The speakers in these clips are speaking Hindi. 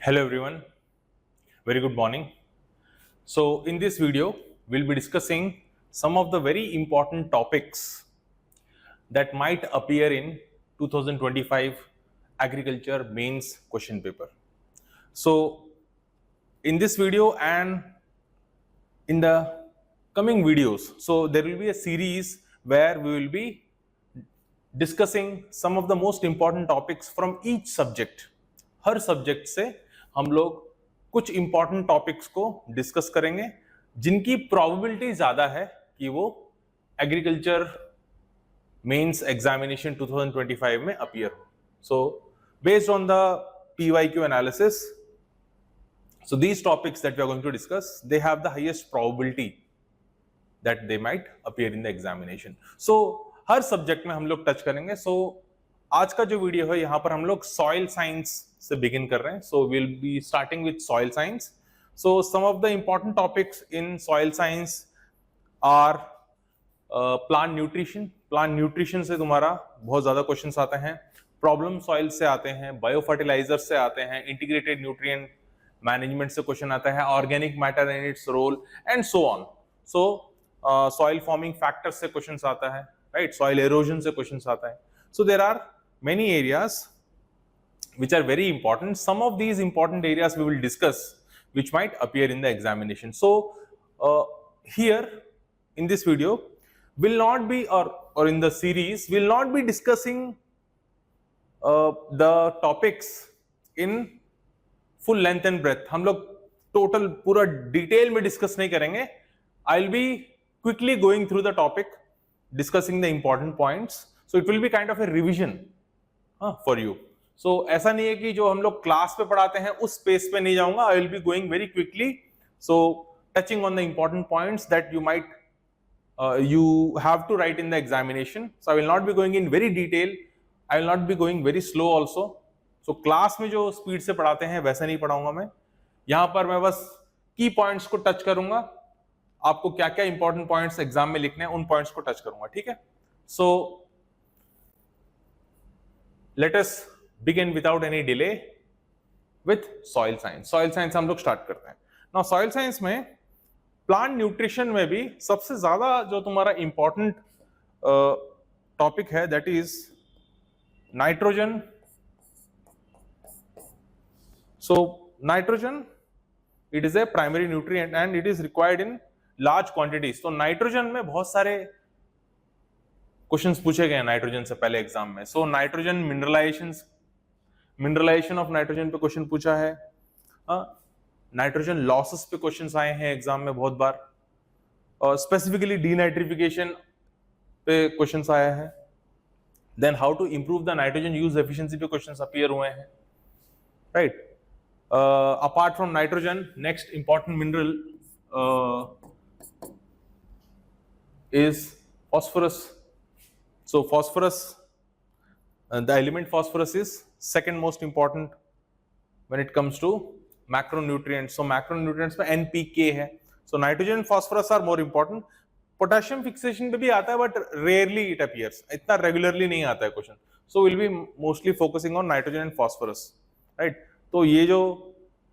Hello everyone, very good morning. So in this video, we'll be discussing some of the very important topics that might appear in 2025 agriculture mains question paper. So in this video and in the coming videos, so there will be a series where we will be discussing some of the most important topics from each subject. हर सब्जेक्ट से हम लोग कुछ इंपॉर्टेंट टॉपिक्स को डिस्कस करेंगे जिनकी प्रोबेबिलिटी ज्यादा है कि वो एग्रीकल्चर मेंस एग्जामिनेशन 2025 में अपीयर हो. So based on the PYQ analysis, so these topics that we are going to discuss, they have the highest probability that they might appear in the examination. So her subject में हम लोग टच करेंगे. सो आज का जो वीडियो है यहाँ पर हम लोग सॉइल साइंस से बिगिन कर रहे हैं. So will be starting with soil science. So some of the important topics in soil science are plant nutrition. Plant nutrition से तुम्हारा बहुत ज्यादा क्वेश्चंस आते हैं, प्रॉब्लम सॉइल से आते हैं, बायो फर्टिलाइजर से आते हैं, इंटीग्रेटेड न्यूट्रिएंट मैनेजमेंट से क्वेश्चन आता है, organic matter and its role and so on. So soil forming factors से क्वेश्चंस आता है, राइट. सॉइल एरोजन से क्वेश्चंस आता है. So there are many areas which are very important. Some of these important areas we will discuss which might appear in the examination. So here in this video will not be or in the series will not be discussing the topics in full length and breadth. हम लोग टोटल पूरा डिटेल में डिस्कस नहीं करेंगे. I will be quickly going through the topic, discussing the important points. So it will be kind of a revision for you. So ऐसा नहीं है कि जो हम लोग क्लास पे पढ़ाते हैं उस स्पेस पे नहीं जाऊंगा. I will be going very quickly. So touching on the important points that you might you have to write in the examination. So I will not be going in very detail. I will not be going very slow also. So class में जो स्पीड से पढ़ाते हैं वैसा नहीं पढ़ाऊंगा मैं. यहाँ पर मैं बस की पॉइंट्स को टच करूंगा. आपको क्या क्या इंपॉर्टेंट पॉइंट्स एग्जाम में लिखने हैं उन पॉइंट्स को टच करूंगा, ठीक है. So let us begin without any delay with soil science. Soil science हम लोग स्टार्ट करते हैं. नाउ सॉइल साइंस में प्लांट न्यूट्रिशन में भी सबसे ज्यादा जो तुम्हारा इंपॉर्टेंट टॉपिक है that is nitrogen. So nitrogen, it is A primary nutrient and it is required in large quantities. तो नाइट्रोजन में बहुत सारे क्वेश्चंस पूछे गए हैं नाइट्रोजन से पहले एग्जाम में. So nitrogen mineralisation of nitrogen पे क्वेश्चन पूछा है. नाइट्रोजन लॉसेस पे क्वेश्चंस आए हैं एग्जाम में बहुत बार. और स्पेसिफिकली डीनाइट्रिफिकेशन पे क्वेश्चंस आया है. Then how to improve the nitrogen use efficiency पे क्वेश्चंस अपीयर हुए हैं, right. Apart from nitrogen, next important mineral is phosphorus. So phosphorus, the element phosphorus is second most important when it comes to macronutrients. So macronutrients में NPK है. So nitrogen and phosphorus are more important. Potassium fixation पे भी आता है but rarely it appears. इतना regularly नहीं आता है question. So we'll be mostly focusing on nitrogen and phosphorus, right. तो ये जो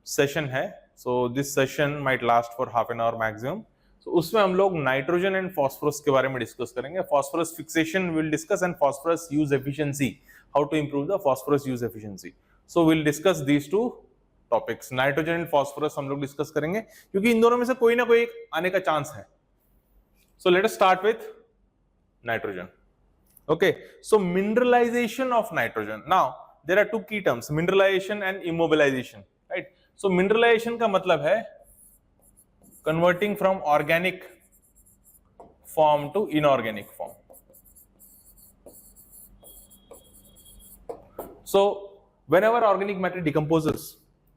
सेशन है, so this session might last for half an hour maximum. So उसमें हम लोग नाइट्रोजन एंड फॉस्फोरस के बारे में डिस्कस करेंगे. Phosphorus fixation will discuss and phosphorus use efficiency, how to improve the phosphorus use efficiency. So will discuss these two topics. Nitrogen and phosphorus हम लोग डिस्कस करेंगे क्योंकि इन दोनों में से कोई ना कोई आने का चांस है. So let us start with nitrogen. Okay, so mineralisation of nitrogen. Now there are two key terms, mineralization and immobilization, right. So mineralization का मतलब है converting from organic form to inorganic form. So whenever organic matter decomposes,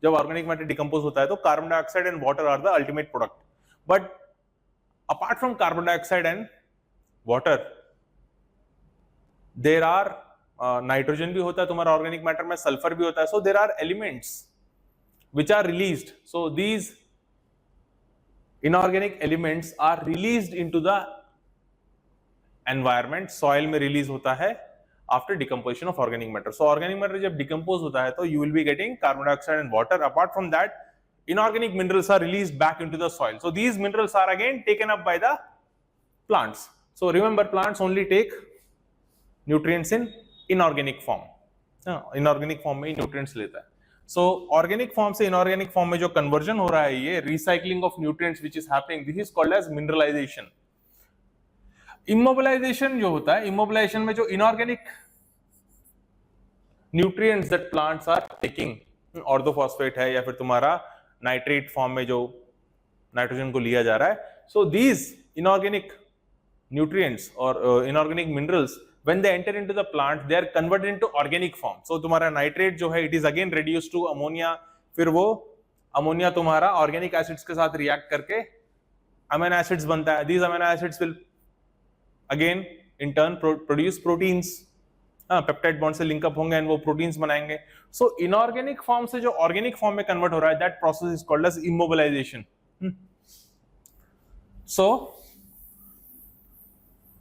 जब organic matter decompose होता है तो carbon dioxide and water are the ultimate product. But apart from carbon dioxide and water, there are nitrogen भी होता है तुम्हारा ऑर्गेनिक मैटर में, सल्फर भी होता है. So there are elements which are released. So these inorganic elements are released into the environment. Soil में रिलीज होता है after decomposition of organic matter. So organic matter जब decompose होता है तो you will be getting carbon dioxide and water. Apart from that, inorganic minerals are released back into the soil. So these minerals are again taken up by the plants. So remember, plants only take nutrients in inorganic form. Inorganic form में nutrients लेता है. So organic form से inorganic form में जो conversion हो रहा है, ये recycling of nutrients which is happening, this is called as mineralization. Immobilization जो होता है, immobilization में जो inorganic nutrients that plants are taking, orthophosphate है या फिर तुम्हारा नाइट्रेट फॉर्म में जो नाइट्रोजन को लिया जा रहा है, so these inorganic nutrients or inorganic minerals when they enter into the plant they are converted into organic form. So तुम्हारा नाइट्रेट जो है it is again reduced to ammonia, फिर वो अमोनिया तुम्हारा ऑर्गेनिक एसिड्स के साथ रिएक्ट करके अमीनो एसिड्स बनता है. These amino acids will again in turn produce proteins. Peptide bond से लिंकअप होंगे एंड वो प्रोटीन्स बनाएंगे. सो इनऑर्गेनिक फॉर्म से जो ऑर्गेनिक फॉर्म में कन्वर्ट हो रहा है, that process is called as immobilisation. So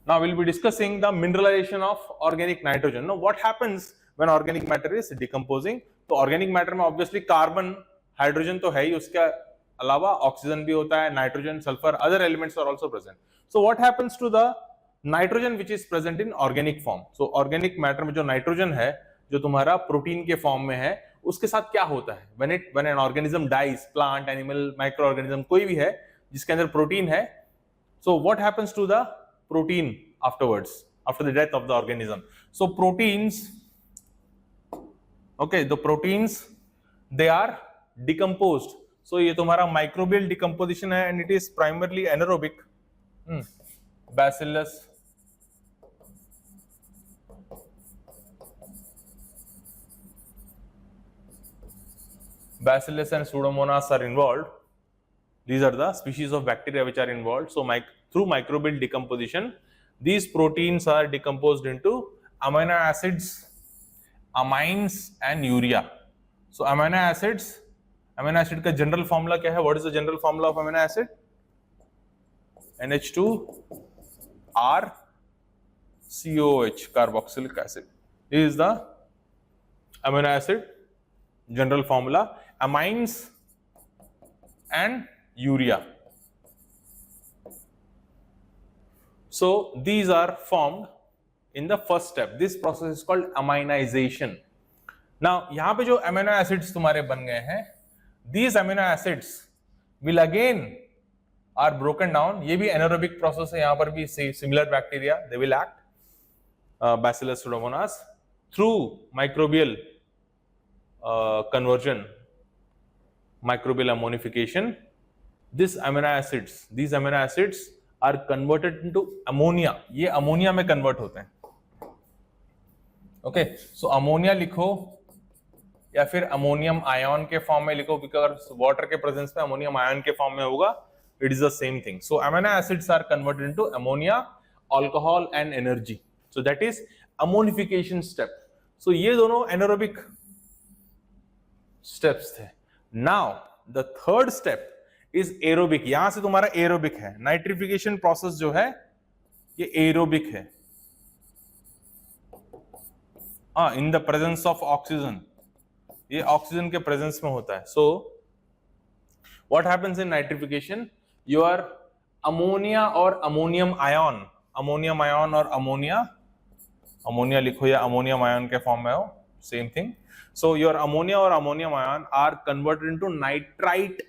now we'll be discussing the mineralization of organic nitrogen. Now what happens when organic matter is decomposing? तो organic matter में obviously कार्बन हाइड्रोजन तो है ही, उसके अलावा ऑक्सीजन भी होता है, nitrogen, sulphur, other elements are also present. So what happens to the nitrogen which is present in organic form? So organic matter में जो नाइट्रोजन है, जो तुम्हारा प्रोटीन के फॉर्म में है, उसके साथ क्या होता है? when an organism dies, plant, animal, micro organism कोई भी है जिसके अंदर प्रोटीन है, so what happens to the protein afterwards, after the death of the organism? So proteins, okay, the proteins they are decomposed. So ये तुम्हारा microbial decomposition है and it is primarily anaerobic. Bacillus, Bacillus and Pseudomonas are involved. These are the species of bacteria which are involved. So through microbial decomposition, these proteins are decomposed into amino acids, amines and urea. So amino acid का general formula क्या है? What is the general formula of amino acid? NH2 R COOH, carboxylic acid. This is the amino acid general formula. Amines and urea. So these are formed in the first step. This process is called aminization. Now यहाँ पे जो amino acids तुम्हारे बन गए हैं, these amino acids will again are broken down. ये भी anaerobic process है, यहाँ पर भी similar bacteria they will act, Bacillus pseudomonas, through microbial conversion, microbial ammonification. These amino acids are converted into ammonia. ये अमोनिया में कन्वर्ट होते हैं. ओके, सो अमोनिया लिखो या फिर अमोनियम आयन के फॉर्म में लिखो, क्योंकि अगर वाटर के प्रेजेंस में अमोनियम आयन के फॉर्म में होगा, it is the same thing. So amino acids are converted into ammonia, alcohol and energy. So that is ammonification step. So ये दोनों anaerobic steps थे. Now the third step is aerobic. यहां से तुम्हारा aerobic है. नाइट्रिफिकेशन प्रोसेस जो है ये aerobic है. in the presence of oxygen. ये ऑक्सीजन के प्रेजेंस में होता है. So what happens in nitrification? Your ammonia or ammonium ion, और अमोनिया लिखो या अमोनियम आयन के फॉर्म में हो, same thing. So your ammonia or ammonium ion are converted into nitrite,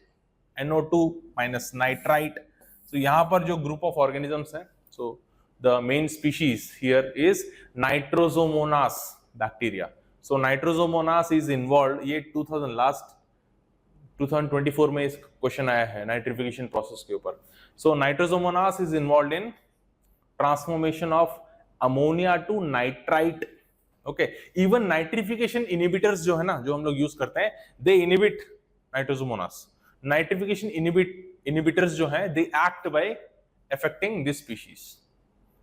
NO2 minus nitrite. So यहाँ पर जो group of organisms है, so the main species here is Nitrosomonas bacteria. So Nitrosomonas is involved. ये 2024 में इस क्वेश्चन आया है नाइट्रिफिकेशन प्रोसेस के ऊपर. So Nitrosomonas is involved in transformation of ammonia to nitrite. Okay, even nitrification inhibitors जो है ना, जो हम लोग यूज करते हैं, they inhibit Nitrosomonas. Nitrification inhibitors जो हैं, they act by affecting this species.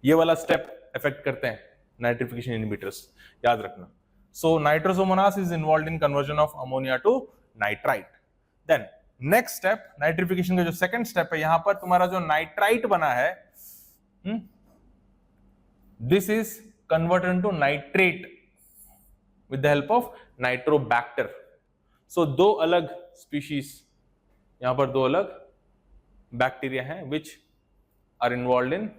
ये वाला स्टेप अफेक्ट करते हैं नाइट्रिफिकेशन इनहिबिटर्स, याद रखना. So Nitrosomonas is involved in conversion of ammonia to nitrite. Then next step, nitrification का जो सेकंड स्टेप है, यहां पर तुम्हारा जो नाइट्राइट बना है, this is convert into nitrate with the help of nitrobacter. So दो अलग species, यहाँ पर दो अलग बैक्टीरिया हैं which are involved in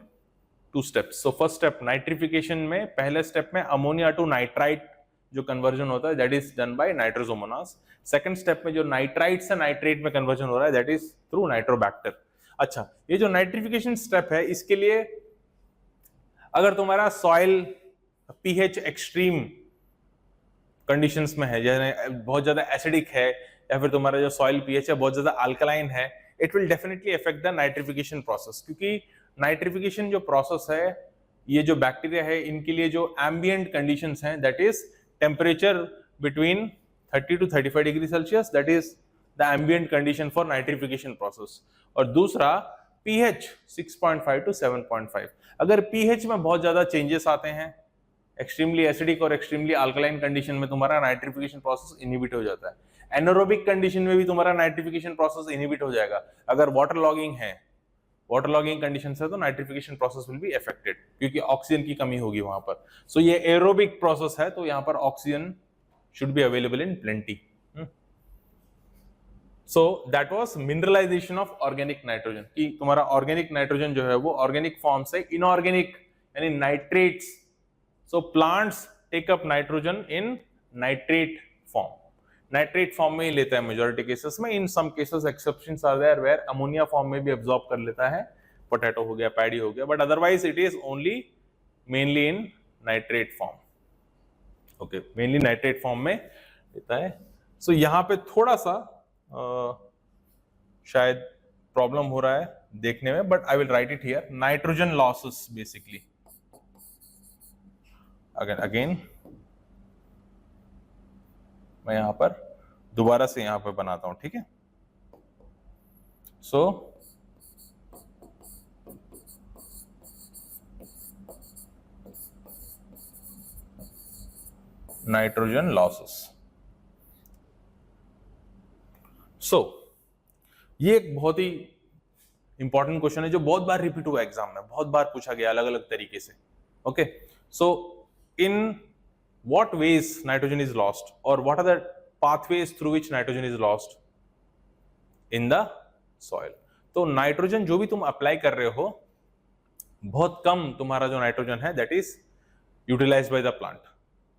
two steps. So first step nitrification में पहले स्टेप में अमोनिया टू नाइट्राइट जो कन्वर्जन होता है that is done by Nitrosomonas. Second step में जो नाइट्राइट से नाइट्रेट में कन्वर्जन हो रहा है that is through नाइट्रोबैक्टर. अच्छा, ये जो नाइट्रिफिकेशन स्टेप है इसके लिए अगर तुम्हारा सॉइल पीएच एक्सट्रीम कंडीशंस में है, जैसे बहुत ज्यादा एसिडिक है या फिर तुम्हारा जो सॉइल पीएच है बहुत ज्यादा अल्कलाइन है, it will definitely affect the nitrification process. क्योंकि नाइट्रिफिकेशन जो प्रोसेस है, ये जो बैक्टीरिया है इनके लिए जो एम्बिएंट कंडीशंस हैं that is temperature between 30 to 35 degree Celsius, that is the ambient condition for nitrification process. और दूसरा पीएच 6.5 to 7.5. अगर पीएच में बहुत ज्यादा चेंजेस आते हैं, एक्सट्रीमली एसिडिक और एक्सट्रीमली अल्कलाइन कंडीशन में तुम्हारा नाइट्रिफिकेशन प्रोसेस इनहिबिट हो जाता है. एनारोबिक कंडीशन में भी तुम्हारा नाइट्रिफिकेशन प्रोसेस इनहिबिट हो जाएगा. अगर वाटर लॉगिंग है, वाटर लॉगिंग कंडीशन है तो nitrification process will be affected क्योंकि ऑक्सीजन की कमी होगी वहां पर. सो ये एरोबिक प्रोसेस है तो यहाँ पर oxygen should be available in plenty. So that was mineralization of organic nitrogen. कि तुम्हारा ऑर्गेनिक नाइट्रोजन जो है वो ऑर्गेनिक फॉर्म से इनऑर्गेनिक यानी nitrates. So plants take up nitrogen in nitrate form. Nitrate form में ही लेता है मेजॉरिटी केसेस में. In some cases exceptions are there where ammonia form में भी एब्जॉर्ब कर लेता है, पोटैटो हो गया, पैडी हो गया, but otherwise it is only mainly in nitrate form. Okay, mainly nitrate form में लेता है. सो यहाँ पे थोड़ा सा शायद प्रॉब्लम हो रहा है देखने में, but I will write it here. Nitrogen losses basically again मैं यहां पर दोबारा से यहां पर बनाता हूं, ठीक है. So nitrogen losses. सो ये एक बहुत ही इंपॉर्टेंट क्वेश्चन है जो बहुत बार रिपीट हुआ एग्जाम में, बहुत बार पूछा गया अलग अलग तरीके से. Okay, so in what ways nitrogen is lost or what are the pathways through which nitrogen is lost in the soil. तो नाइट्रोजन जो भी तुम अप्लाई कर रहे हो बहुत कम तुम्हारा जो नाइट्रोजन है that is utilized by the plant.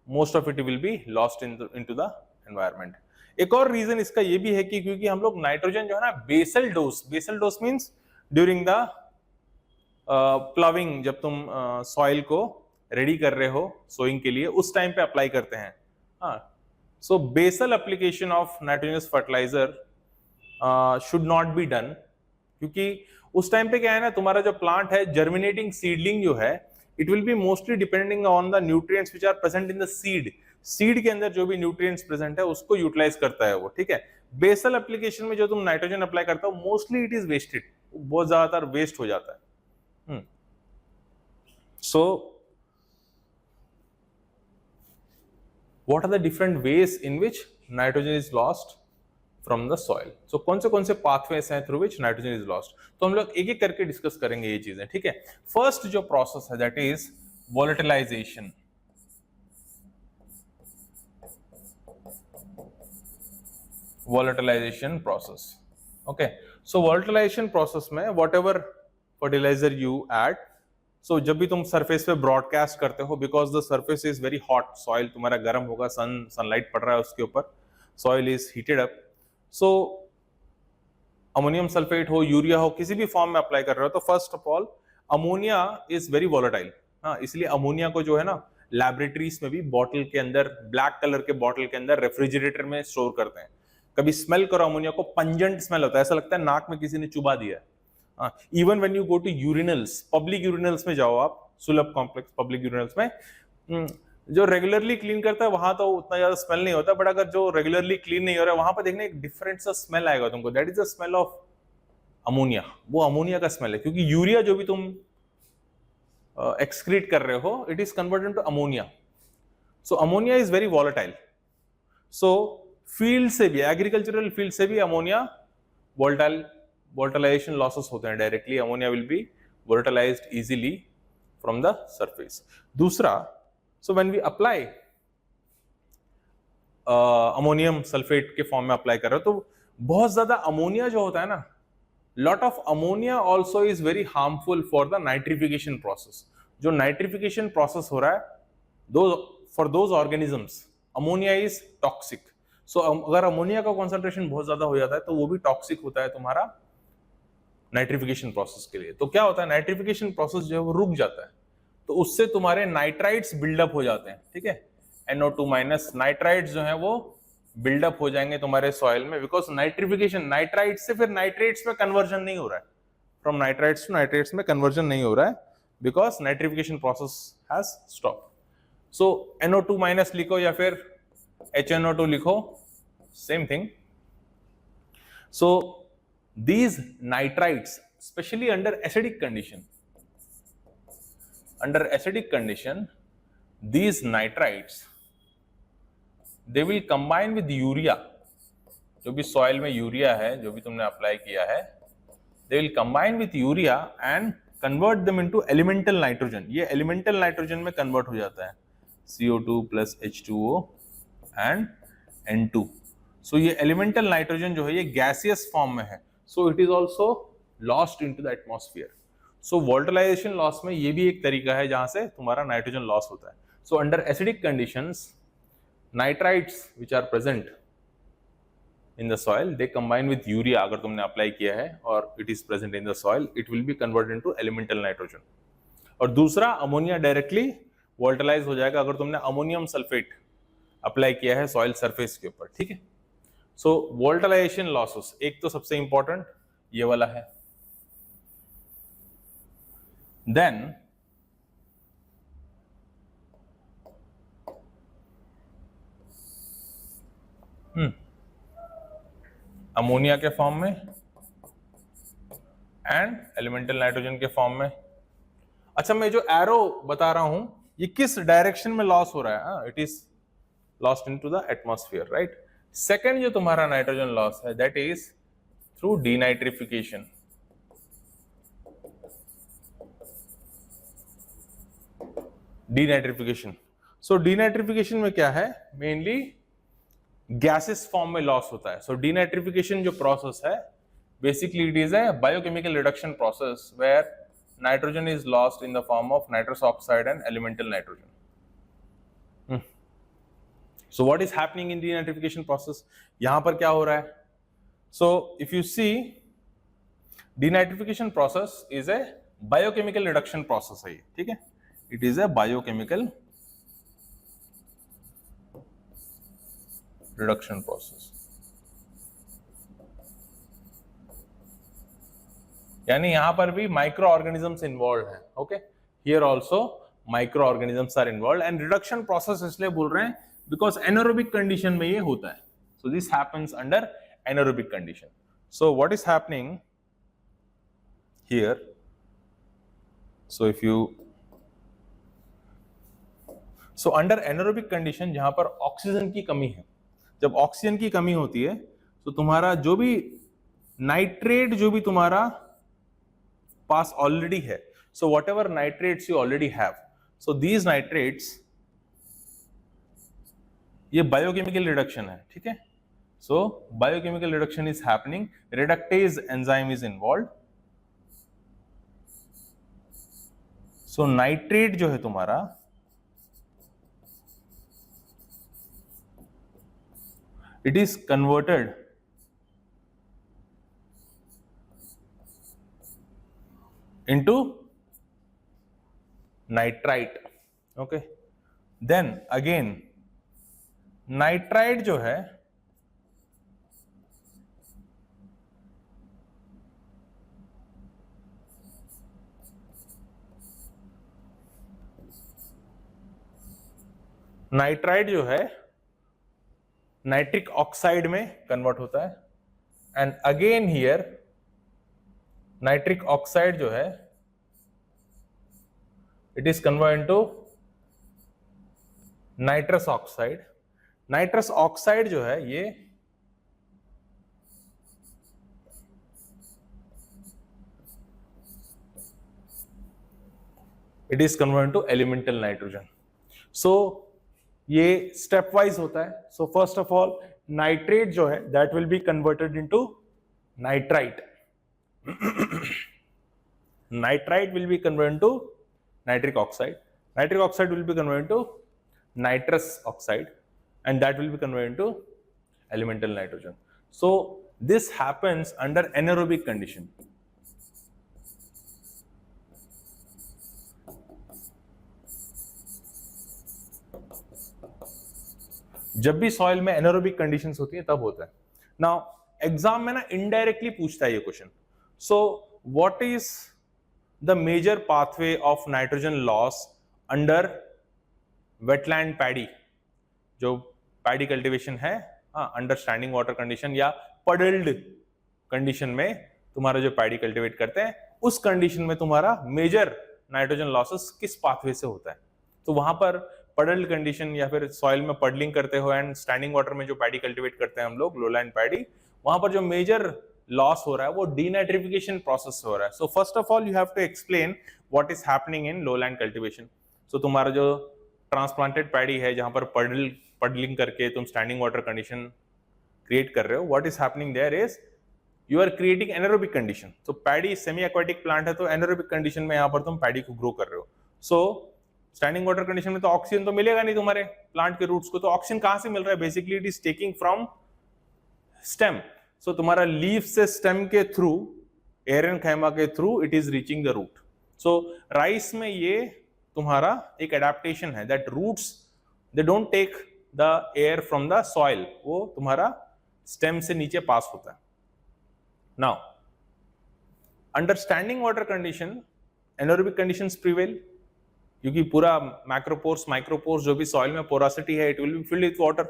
Most of it will be lost into the environment. एक और रीजन इसका ये भी है कि क्योंकि हम लोग नाइट्रोजन जो है ना basal dose means during the ploughing, जब तुम सॉइल को रेडी कर रहे हो सोइंग के लिए उस टाइम पे अप्लाई करते हैं. हाँ, so basal application of nitrogenous fertilizer should not be done. क्योंकि उस टाइम पे क्या है ना, तुम्हारा जो प्लांट है जर्मिनेटिंग सीडलिंग जो है it will be mostly depending on the nutrients which are present in the seed. Seed के अंदर जो भी न्यूट्रिएंट्स प्रेजेंट है उसको यूटिलाइज करता है वो, ठीक है. बेसल एप्लीकेशन में जो तुम नाइट्रोजन अप्लाई करता हो मोस्टली इट इज वेस्टेड, बहुत ज्यादातर वेस्ट हो जाता है. सो what are the different ways in which nitrogen is lost from the soil. So कौन से pathways हैं through which nitrogen is lost. तो हम लोग एक एक करके डिस्कस करेंगे ये चीजें, ठीक है. फर्स्ट जो प्रोसेस है that is volatilization. Volatilization process. Okay, so volatilization process में whatever fertilizer you add, सो जब भी तुम सरफेस पे ब्रॉडकास्ट करते हो because the surface is very hot, soil तुम्हारा गर्म होगा, सनलाइट पड़ रहा है उसके ऊपर, soil is heated up. So ammonium sulphate हो, यूरिया हो, किसी भी फॉर्म में अप्लाई कर रहे हो तो first of all ammonia is very volatile. हाँ, इसलिए अमोनिया को जो है ना लैबोरेटरीज में भी बॉटल के अंदर, ब्लैक कलर के बॉटल के अंदर रेफ्रिजरेटर में स्टोर करते हैं. कभी स्मेल करो अमोनिया को, पंजेंट स्मेल होता है, ऐसा लगता है नाक में किसी ने चुबा दिया है. Even when you go to urinals, public urinals में जाओ आप, सुलभ कॉम्प्लेक्स पब्लिक यूरिनल्स में, जो रेगुलरली क्लीन करता है वहां तो उतना ज्यादा स्मेल नहीं होता, बट अगर जो रेगुलरली क्लीन नहीं हो रहा है वहां पर देखने एक डिफरेंट सा स्मेल आएगा तुमको. That is the smell of ammonia. वो अमोनिया का स्मेल है क्योंकि यूरिया जो भी तुम एक्सक्रीट कर रहे हो it is converted to ammonia. So ammonia is very volatile. So field से भी, एग्रीकल्चरल फील्ड से भी अमोनिया वोलेटाइजेशन लॉसेस होते हैं directly. Ammonia will be volatilized easily from the surface. दूसरा so when we apply ammonium sulphate के फॉर्म में अप्लाई कर रहे हो तो बहुत ज्यादा अमोनिया जो होता है ना, lot of ammonia also is very harmful for the nitrification process. जो नाइट्रिफिकेशन प्रोसेस हो रहा है though for those organisms, ammonia is toxic. So अगर अमोनिया का कॉन्सेंट्रेशन बहुत ज्यादा हो जाता है तो वो भी टॉक्सिक होता है तुम्हारा नाइट्रिफिकेशन प्रोसेस के लिए. तो क्या होता है, नाइट्रिफिकेशन प्रोसेस जो है वो रुक जाता है, तो उससे तुम्हारे नाइट्राइट्स बिल्डअप हो जाते हैं. ठीक है, NO2 माइनस नाइट्राइट्स जो है वो बिल्डअप हो जाएंगे तुम्हारे सॉइल में, बिकॉज नाइट्रिफिकेशन नाइट्राइट से फिर नाइट्रेट्स में कन्वर्जन नहीं हो रहा है, फ्रॉम नाइट्राइट्स टू नाइट्रेट्स में कन्वर्जन नहीं हो रहा है, because nitrification process has stop. So NO2 minus लिखो या फिर HNO2 लिखो, same thing. So these nitrites, especially under acidic condition, these nitrites they will combine with urea. जो भी सॉइल में यूरिया है, जो भी तुमने अप्लाई किया है, they will combine with urea and convert them into elemental nitrogen. ये elemental nitrogen में convert हो जाता है, CO2 plus H2O and N2. So ये elemental nitrogen जो है ये gaseous form में है, so it is also lost into the atmosphere. So volatilization loss में ये भी एक तरीका है जहां से तुम्हारा नाइट्रोजन लॉस होता है. So under acidic conditions, nitrites which are present in the soil, they combine with urea. अगर तुमने अप्लाई किया है और it is present in the soil, it will be converted into elemental nitrogen. और दूसरा अमोनिया डायरेक्टली वोल्टलाइज हो जाएगा अगर तुमने अमोनियम सल्फेट अप्लाई किया है सॉइल सरफेस के ऊपर. ठीक है, सो वोल्टलाइजेशन लॉसेस एक तो सबसे इंपॉर्टेंट ये वाला है. देन अमोनिया के फॉर्म में एंड एलिमेंटल नाइट्रोजन के फॉर्म में. अच्छा, मैं जो एरो बता रहा हूं ये किस डायरेक्शन में लॉस हो रहा है? It is lost into the atmosphere, right. Second जो तुम्हारा नाइट्रोजन लॉस है that is through denitrification. Denitrification, so denitrification में क्या है, मेनली गैसेस फॉर्म में लॉस होता है. सो डीनाइट्रिफिकेशन जो प्रोसेस है basically it is a biochemical reduction process where nitrogen is lost in the form of nitrous oxide and elemental nitrogen. So what is happening in denitrification process? यहां पर क्या हो रहा है? So if you see, denitrification process is a biochemical reduction process है ये, ठीक है? It is a biochemical reduction process. यानी यहां पर भी माइक्रो ऑर्गेनिजम्स इन्वॉल्व हैं. Okay, here also micro organisms are involve and reduction process इसलिए बोल रहे हैं because anaerobic condition में ये होता है. So this happens under anaerobic condition. So what is happening here? So if you under anaerobic condition जहां पर ऑक्सीजन की कमी है, जब ऑक्सीजन की कमी होती है तो तुम्हारा जो भी नाइट्रेट जो भी तुम्हारा पास ऑलरेडी है, so whatever nitrates you already have, so these nitrates ये बायोकेमिकल रिडक्शन है. ठीक है, so biochemical reduction is happening, reductase enzyme is involve. So nitrate जो है तुम्हारा it is converted into nitrite. Okay, then again nitrite जो है नाइट्रिक ऑक्साइड में कन्वर्ट होता है. And again here nitric oxide जो है it is convert into nitrous oxide. Nitrous oxide जो है ये it is convert to elemental nitrogen. So ये स्टेप वाइज होता है. So first of all nitrate जो है that will be converted into nitrite. Nitrite will be converted to nitric oxide. Nitric oxide will be converted to nitrous oxide, and that will be converted into elemental nitrogen. So this happens under anaerobic condition. जब भी सॉइल में एनारोबिक कंडीशंस होती है तब होता है. नाउ एग्जाम में ना इनडायरेक्टली पूछता है ये question. So what is the major pathway of nitrogen loss under wetland paddy? जो पैडी कल्टीवेशन है अंडर स्टैंडिंग वाटर कंडीशन या पडल्ड कंडीशन में तुम्हारा जो पैडी कल्टीवेट करते हैं उस कंडीशन में तुम्हारा मेजर नाइट्रोजन लॉसेस किस पाथवे से होता है. तो वहां पर पडल्ड कंडीशन या फिर सॉइल में पडलिंग करते हो एंड स्टैंडिंग वाटर में जो पैडी कल्टीवेट करते हैं हम लोग लोलैंड पैडी, वहां पर जो मेजर लॉस हो रहा है वो डीनाइट्रिफिकेशन प्रोसेस से हो रहा है. So first of all you have to explain what is happening in lowland cultivation. So तुम्हारा जो ट्रांसप्लांटेड पैडी है जहां पर पडलिंग करके तुम स्टैंडिंग वाटर कंडीशन क्रिएट कर रहे हो, what is happening there is you are creating anaerobic condition. तो पैडी सेमी एक्वाटिक प्लांट है तो एनारोबिक कंडीशन में यहाँ पर तुम पैडी को ग्रो कर रहे हो. सो स्टैंडिंग वाटर कंडीशन में तो ऑक्सीजन तो मिलेगा नहीं तुम्हारे प्लांट के रूट्स को. तो ऑक्सीजन कहां से मिल रहा है? Basically it is taking from stem. So तुम्हारा लीफ से स्टेम के थ्रू, एरेनकाइमा के through it is reaching the root. So rice में ये तुम्हारा एक एडेप्टेशन है that roots they don't take the air from the soil, वो तुम्हारा स्टेम से नीचे पास होता है. Now under standing water condition anaerobic conditions prevail, क्योंकि पूरा मैक्रोपोर्स माइक्रोपोर्स जो भी सॉइल में पोरोसिटी है it will be filled with water.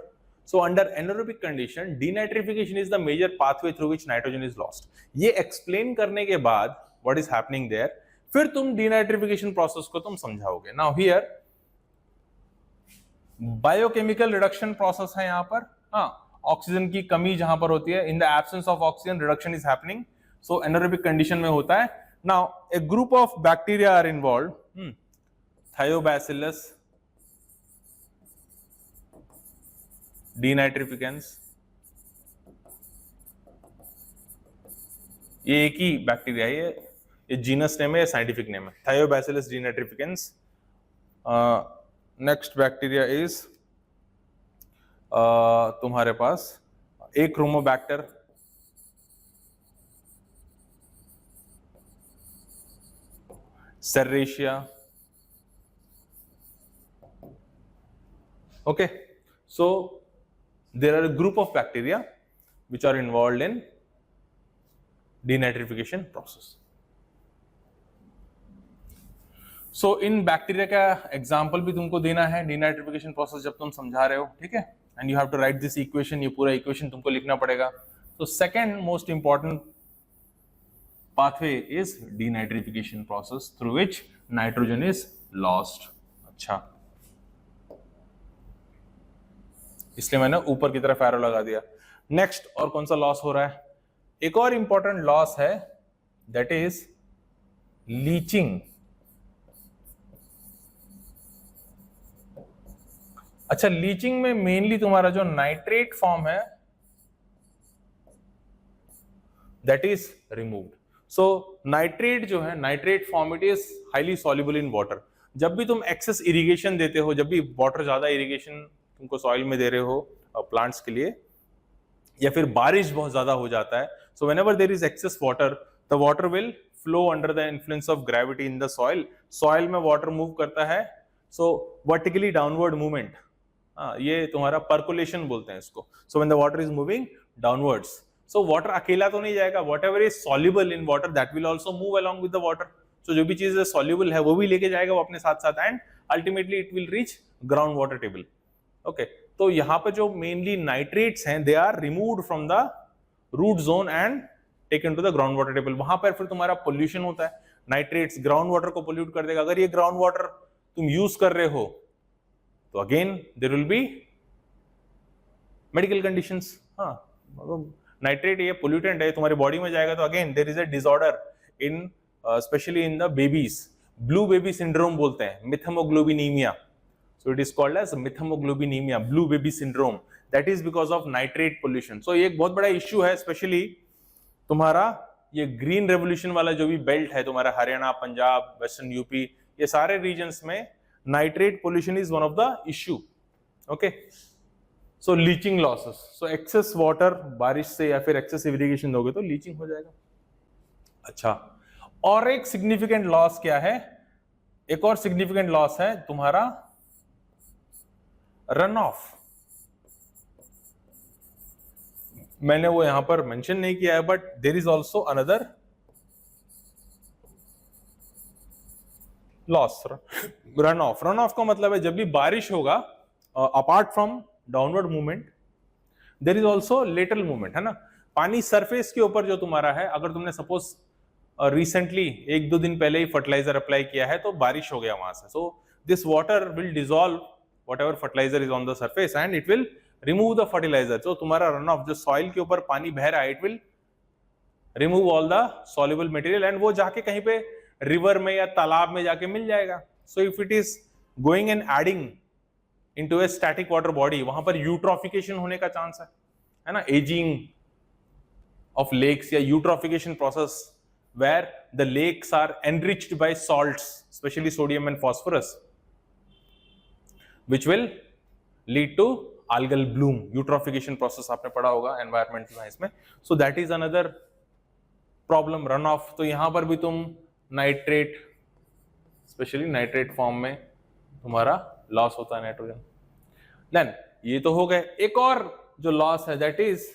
So under anaerobic condition denitrification is the major pathway through which nitrogen is lost. ये एक्सप्लेन करने के बाद व्हाट इज हैपनिंग देयर, फिर तुम डीनाइट्रिफिकेशन प्रोसेस को तुम समझाओगे. Now here biochemical reduction process है यहाँ पर. ऑक्सीजन की कमी जहां पर होती है, in the absence of oxygen reduction is happening. So anaerobic condition में होता है. Now a group of bacteria are involve, Thiobacillus denitrificans. ये एक ही बैक्टीरिया है, ये जीनस नेम है या साइंटिफिक नेम है, Thiobacillus denitrificans. Next bacteria is तुम्हारे पास Achromobacter, Serratia. Okay, so there are a group of bacteria which are involved in denitrification process. So in bacteria का एग्जाम्पल भी तुमको देना है डीनाइट्रिफिकेशन प्रोसेस जब तुम समझा रहे हो, ठीक है. And you have to write this equation, ये पूरा इक्वेशन तुमको लिखना पड़ेगा. तो second most important pathway is denitrification process through which nitrogen is lost. अच्छा, इसलिए मैंने ऊपर की तरफ एरो लगा दिया. नेक्स्ट और कौन सा लॉस हो रहा है? एक और इंपॉर्टेंट लॉस है दैट इज लीचिंग. अच्छा, लीचिंग में मेनली तुम्हारा जो नाइट्रेट फॉर्म है that is removed. So nitrate जो है, nitrate form it is highly soluble in water. जब भी तुम एक्सेस इरिगेशन देते हो, जब भी वाटर ज्यादा इरिगेशन तुमको सॉइल में दे रहे हो प्लांट्स के लिए, या फिर बारिश बहुत ज्यादा हो जाता है, so whenever there is excess water the water will flow under the influence of gravity in the soil. Soil में वाटर मूव करता है, सो वर्टिकली डाउनवर्ड मूवमेंट, ये तुम्हारा पर्कुलेशन बोलते हैं इसको. So when the water is moving downwards, so water अकेला तो नहीं जाएगा, whatever is soluble in water that will also move along with the water. So जो भी चीज सॉल्युबल है वो भी लेके जाएगा वो अपने साथ साथ, and ultimately it will reach ground water table. Okay, तो यहाँ पे जो मेनली नाइट्रेट्स हैं they are removed from the root zone and taken to the ground water table. वहां पर फिर तुम्हारा पोल्यूशन होता है, नाइट्रेट्स ग्राउंड वाटर को पोल्यूट कर देगा. अगर ये ग्राउंड वाटर तुम यूज कर रहे हो तो again there will be medical conditions. Nitrate ये पोल्यूटेंट है, तुम्हारी बॉडी में जाएगा तो again there is a disorder in specially in the babies, blue baby syndrome बोलते हैं, मिथेमोग्लोबिनीमिया. So it is called as methemoglobinemia, blue baby syndrome. That is because of nitrate pollution. So ये एक बहुत बड़ा issue है, especially तुम्हारा ये ग्रीन रेवोल्यूशन वाला जो भी बेल्ट है तुम्हारा, हरियाणा, पंजाब, वेस्टर्न यूपी, ये सारे रीजन्स में nitrate pollution is one of the issue. Okay, so leaching losses. So excess water बारिश से या फिर एक्सेस इरिगेशन दोगे तो लीचिंग हो जाएगा. अच्छा, और एक सिग्निफिकेंट लॉस क्या है? एक और सिग्निफिकेंट लॉस है तुम्हारा रन ऑफ. मैंने वो यहां पर मेंशन नहीं किया है, but there is also another loss, run off. Run off का मतलब है जब भी बारिश होगा, apart from downward movement there is also lateral movement, है ना. पानी सरफेस के ऊपर जो तुम्हारा है, अगर तुमने सपोज रिसेंटली 1-2 दिन पहले ही फर्टिलाइजर अप्लाई किया है तो बारिश हो गया वहां से, so this water will dissolve whatever fertilizer is on the surface and it will remove the fertilizer. So तुम्हारा रन ऑफ, जो सॉइल के ऊपर पानी बह रहा है, it will remove all the soluble material and वो जाके कहीं पे रिवर में या तालाब में जाके मिल जाएगा. So if it is going and adding into a static water body, वहां पर यूट्रोफिकेशन होने का चांस है ना, एजिंग of lakes या eutrophication process where the lakes are enriched by salts, especially sodium and phosphorus, which will lead to algal bloom. Eutrophication process आपने पढ़ा होगा environmental साइंस में. So that is another problem, run off. तो यहां पर भी तुम नाइट्रेट, स्पेशली नाइट्रेट फॉर्म में तुम्हारा लॉस होता है नाइट्रोजन. देन ये तो हो गए. एक और जो लॉस है, that is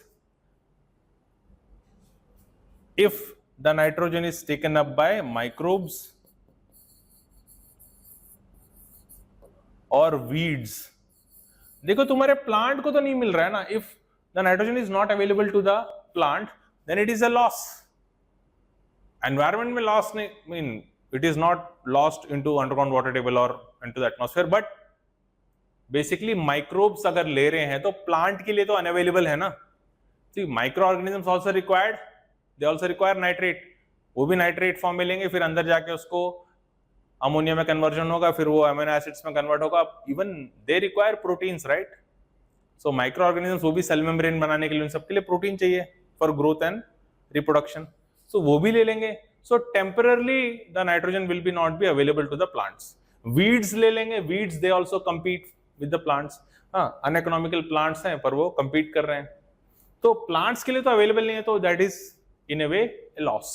if the nitrogen is taken up by microbes or weeds. देखो तुम्हारे प्लांट को तो नहीं मिल रहा है ना. if the nitrogen is not available to the plant, then it is a loss. environment में loss नहीं, mean it is not lost into underground water table or into the atmosphere, but basically microbes अगर ले रहे हैं तो प्लांट के लिए तो unavailable है ना. see, microorganisms also required, they also require nitrate. वो भी नाइट्रेट फॉर्म में लेंगे, फिर अंदर जाके उसको अमोनिया में कन्वर्जन होगा, फिर वो अमीनो एसिड्स में कन्वर्ट होगा. Even they require proteins, right. So micro organisms, वो भी सेल मेम्ब्रेन बनाने के लिए, उन सबके लिए प्रोटीन चाहिए for growth and reproduction. So वो भी ले लेंगे. So temporarily the nitrogen will be not be available to the plants. Weeds ले लेंगे. Weeds they also compete with the plants. हाँ, अनइकोनॉमिकल प्लांट्स हैं पर वो कम्पीट कर रहे हैं, तो प्लांट्स के लिए तो अवेलेबल नहीं है, तो that is in a way a loss.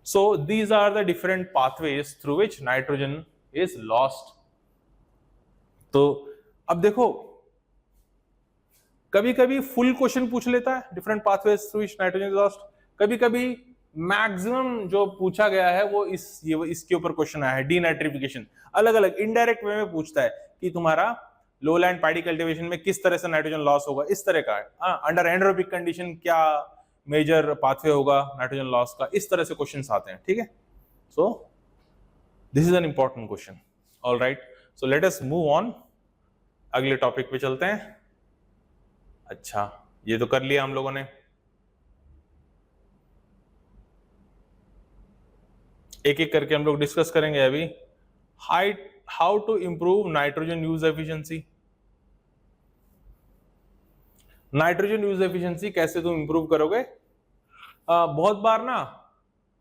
So these are the different pathways through which nitrogen is lost. तो अब देखो, कभी कभी फुल क्वेश्चन पूछ लेता है different pathways through which nitrogen is lost. कभी कभी मैक्सिमम जो पूछा गया है वो इसके ऊपर क्वेश्चन आया है, डीनाइट्रिफिकेशन. अलग अलग इनडायरेक्ट वे में पूछता है कि तुम्हारा लोलैंड पैडी कल्टीवेशन में किस तरह से नाइट्रोजन लॉस होगा, इस तरह का है. अंडर एनरोबिक कंडीशन क्या मेजर पाथवे होगा नाइट्रोजन लॉस का, इस तरह से क्वेश्चंस आते हैं. ठीक है, so this is an important question. All right, so let us move on, अगले टॉपिक पे चलते हैं. अच्छा, ये तो कर लिया हम लोगों ने. एक एक करके हम लोग डिस्कस करेंगे अभी. How to improve nitrogen use efficiency. Nitrogen use efficiency कैसे तुम इंप्रूव करोगे? बहुत बार ना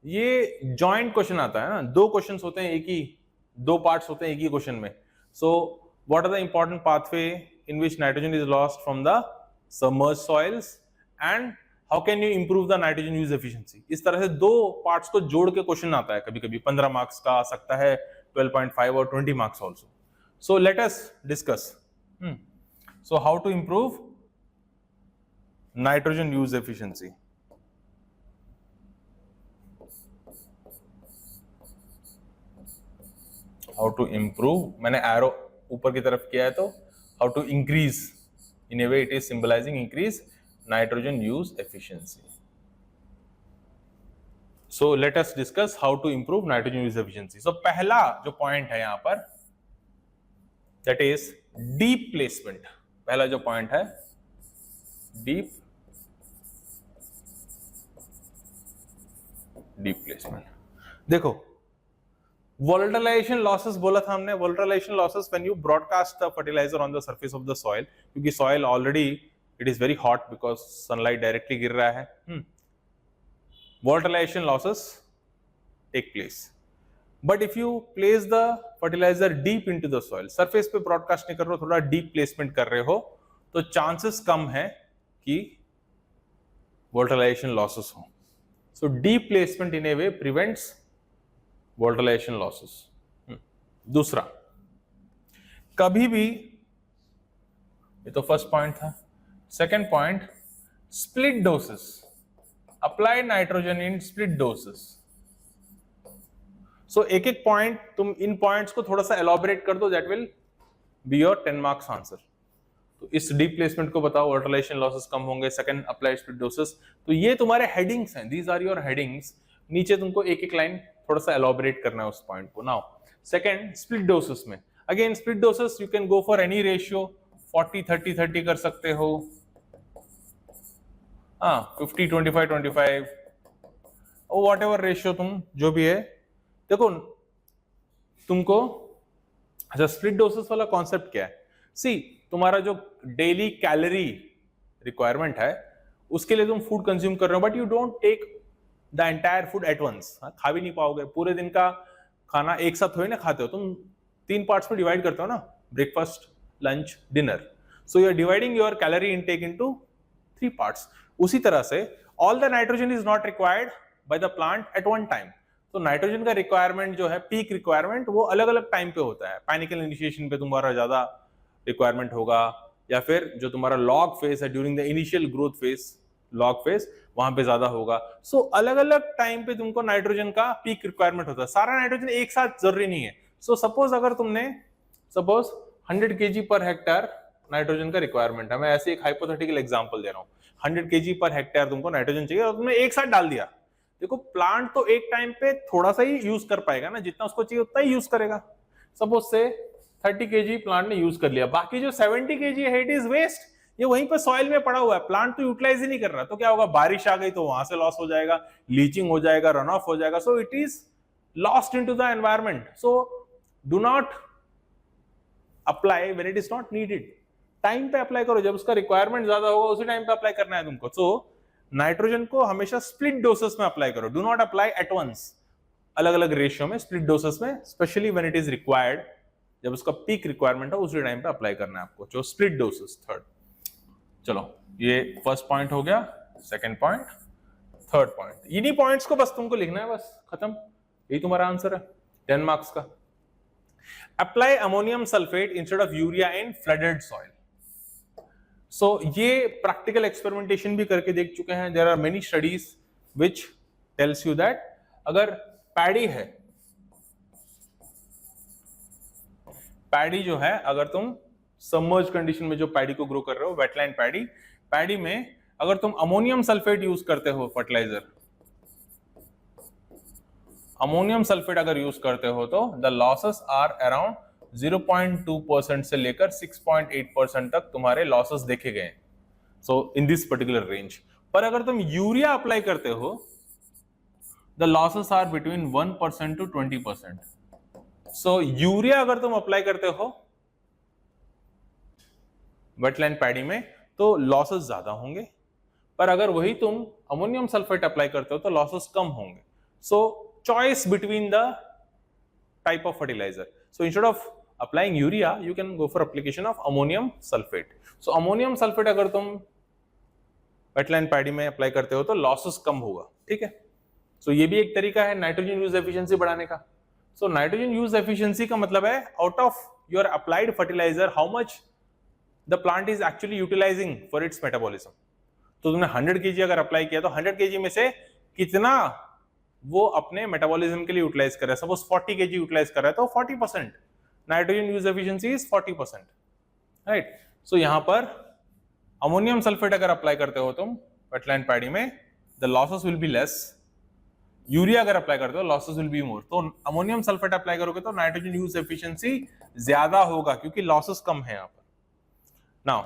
ये जॉइंट क्वेश्चन आता है ना, दो क्वेश्चंस होते हैं, एक ही दो पार्ट्स होते हैं एक ही क्वेश्चन में. So what are the important pathway in which nitrogen is lost from the submerged soils and how can you improve the nitrogen use efficiency. इस तरह से दो पार्ट्स को जोड़ के क्वेश्चन आता है. कभी कभी 15 मार्क्स का आ सकता है, 12.5 और 20 marks also. So let us discuss. So how to improve nitrogen use efficiency. How to improve, मैंने एरो ऊपर की तरफ किया है, तो how to increase, in a way it is symbolizing increase nitrogen use efficiency. So let us discuss how to improve nitrogen use efficiency. So पहला जो पॉइंट है यहां पर, दैट इज डीप प्लेसमेंट. पहला जो पॉइंट है डीप प्लेसमेंट. देखो, वोलेटिलाइजेशन लॉसेस बोला था हमने, volatilization losses when you broadcast the fertilizer on the surface of the soil, क्योंकि soil already it is very hot because sunlight directly गिर रहा है. Volatilization losses take place. But if you place the fertilizer deep into the soil, surface पे broadcast नहीं कर रहे हो, थोड़ा deep placement कर रहे हो, तो chances कम है कि volatilization losses हो. So deep placement in a way prevents volatilization losses. दूसरा, कभी भी, ये तो first point था. Second point, split doses. Apply nitrogen in split doses. So एक एक पॉइंट तुम इन पॉइंट्स को थोड़ा सा एलॉबरेट कर दो, that will be your 10 marks answer. तो इस डीप प्लेसमेंट को बताओ, वोलेटिलाइजेशन लॉसेस कम होंगे. Second, apply split doses. तो ये तुम्हारे हेडिंग्स हैं, दीज आर योर हेडिंग्स. नीचे तुमको एक एक लाइन थोड़ा सा एलॉबरेट करना है उस पॉइंट को. नाउ सेकंड, स्प्लिट डोसेस में again split doses you can go for any ratio. 40-30-30 कर सकते हो, 50-25-25 वॉट एवर रेशियो तुम जो भी है. देखो तुमको, अच्छा स्प्लिट डोसेस वाला कॉन्सेप्ट क्या है? सी, तुम्हारा जो डेली कैलोरी रिक्वायरमेंट है उसके लिए तुम फूड कंज्यूम कर रहे हो, but you don't take the entire food at once. खा भी नहीं पाओगे पूरे दिन का खाना, एक साथ थोड़ी ना खाते हो तुम, 3 पार्ट्स में डिवाइड करते हो ना, breakfast, lunch, dinner. So you are dividing your calorie intake into 3 parts. उसी तरह से all the nitrogen is not required by the plant at one time. तो नाइट्रोजन का रिक्वायरमेंट जो है, पीक रिक्वायरमेंट, वो अलग अलग टाइम पे होता है. पैनिकल इनिशिएशन पे तुम्हारा ज्यादा रिक्वायरमेंट होगा, या फिर जो तुम्हारा लॉग फेज है during the initial growth phase, log phase, वहां पे ज्यादा होगा. सो अलग अलग टाइम पे तुमको नाइट्रोजन का पीक रिक्वायरमेंट होता है. सारा नाइट्रोजन एक साथ जरूरी नहीं है. सो सपोज अगर तुमने 100 kg पर हेक्टेयर नाइट्रोजन का रिक्वायरमेंट है, मैं ऐसे एक हाइपोथेटिकल एग्जांपल दे रहा हूँ, 100 kg पर हेक्टेयर तुमको नाइट्रोजन चाहिए और तुमने एक साथ डाल दिया. देखो प्लांट तो एक टाइम पे थोड़ा सा ही यूज कर पाएगा ना, जितना उसको चाहिए उतना ही यूज करेगा. सपोज से 30 kg प्लांट ने यूज कर लिया, बाकी जो 70 kg है इट इज वेस्ट. ये वहीं पे सॉइल में पड़ा हुआ है, प्लांट तो यूटिलाइज ही नहीं कर रहा. तो क्या होगा, बारिश आ गई तो वहां से लॉस हो जाएगा, लीचिंग हो जाएगा, रन ऑफ हो जाएगा. So it is lost into the environment. So do not apply when it is not needed. Time पे अप्लाई करो, जब उसका रिक्वायरमेंट ज्यादा होगा उसी टाइम पे अप्लाई करना है तुमको. सो नाइट्रोजन को हमेशा स्प्लिट डोसेस में अप्लाई करो, do not apply at once. अलग अलग रेशियो में, स्प्लिट डोसेस में, specially when it is required, जब उसका पीक रिक्वायरमेंट है उसी टाइम पे अप्लाई करना है आपको. जो स्प्लिट डोसेस. थर्ड, चलो ये फर्स्ट पॉइंट हो गया. सेकंड पॉइंट, थर्ड पॉइंट, इन्हीं पॉइंट्स को बस तुमको लिखना है, बस खत्म. यही तुम्हारा आंसर है 10 मार्क्स का. Apply ammonium sulphate instead of urea in flooded soil. So ये प्रैक्टिकल एक्सपेरिमेंटेशन भी करके देख चुके हैं. There are many studies which tells you that अगर पैडी है, पैडी जो है, अगर तुम सबमर्ज कंडीशन में जो पैडी को ग्रो कर रहे हो, वेटलैंड पैडी, पैडी में अगर तुम अमोनियम सल्फेट यूज करते हो फर्टिलाइजर, अमोनियम सल्फेट अगर यूज करते हो तो द लॉसेस आर अराउंड 0.2% से लेकर 6.8% तक तुम्हारे लॉसेस देखे गए. So in this particular range. पर अगर तुम यूरिया अप्लाई करते हो, the losses are between 1% to 20%. So urea अगर तुम अप्लाई करते हो वेटलैंड पैडी में तो लॉसेस ज्यादा होंगे, पर अगर वही तुम अमोनियम सल्फेट अप्लाई करते हो तो लॉसेस कम होंगे. So choice between the type of fertilizer. So instead of applying urea you can go for application of ammonium sulfate. So ammonium sulfate अगर तुम wetland पैडी में अप्लाई करते हो तो लॉसेस कम होगा. ठीक है. सो ये भी एक तरीका है नाइट्रोजन यूज एफिशिएंसी बढ़ाने का. सो नाइट्रोजन यूज एफिशिएंसी का मतलब है out of your applied fertilizer how much the plant is actually utilizing for its metabolism. तो तुमने 100 kg अगर अप्लाई किया तो 100 kg में से कितना वो अपने मेटाबॉलिज्म के लिए यूटिलाइज कर रहा है. सपोज 40 kg यूटिलाइज कर रहा है तो 40%. Nitrogen use efficiency is 40%, right. So यहां पर अमोनियम सल्फेट अगर अप्लाई करते हो तुम वेटलैंड पैडी में, the losses will be less. Urea अगर अप्लाई करते हो लॉसेस विल बी मोर. तो अमोनियम सल्फेट अप्लाई करोगे तो नाइट्रोजन यूज एफिशिएंसी ज्यादा होगा क्योंकि लॉसेस कम है यहां पर. Now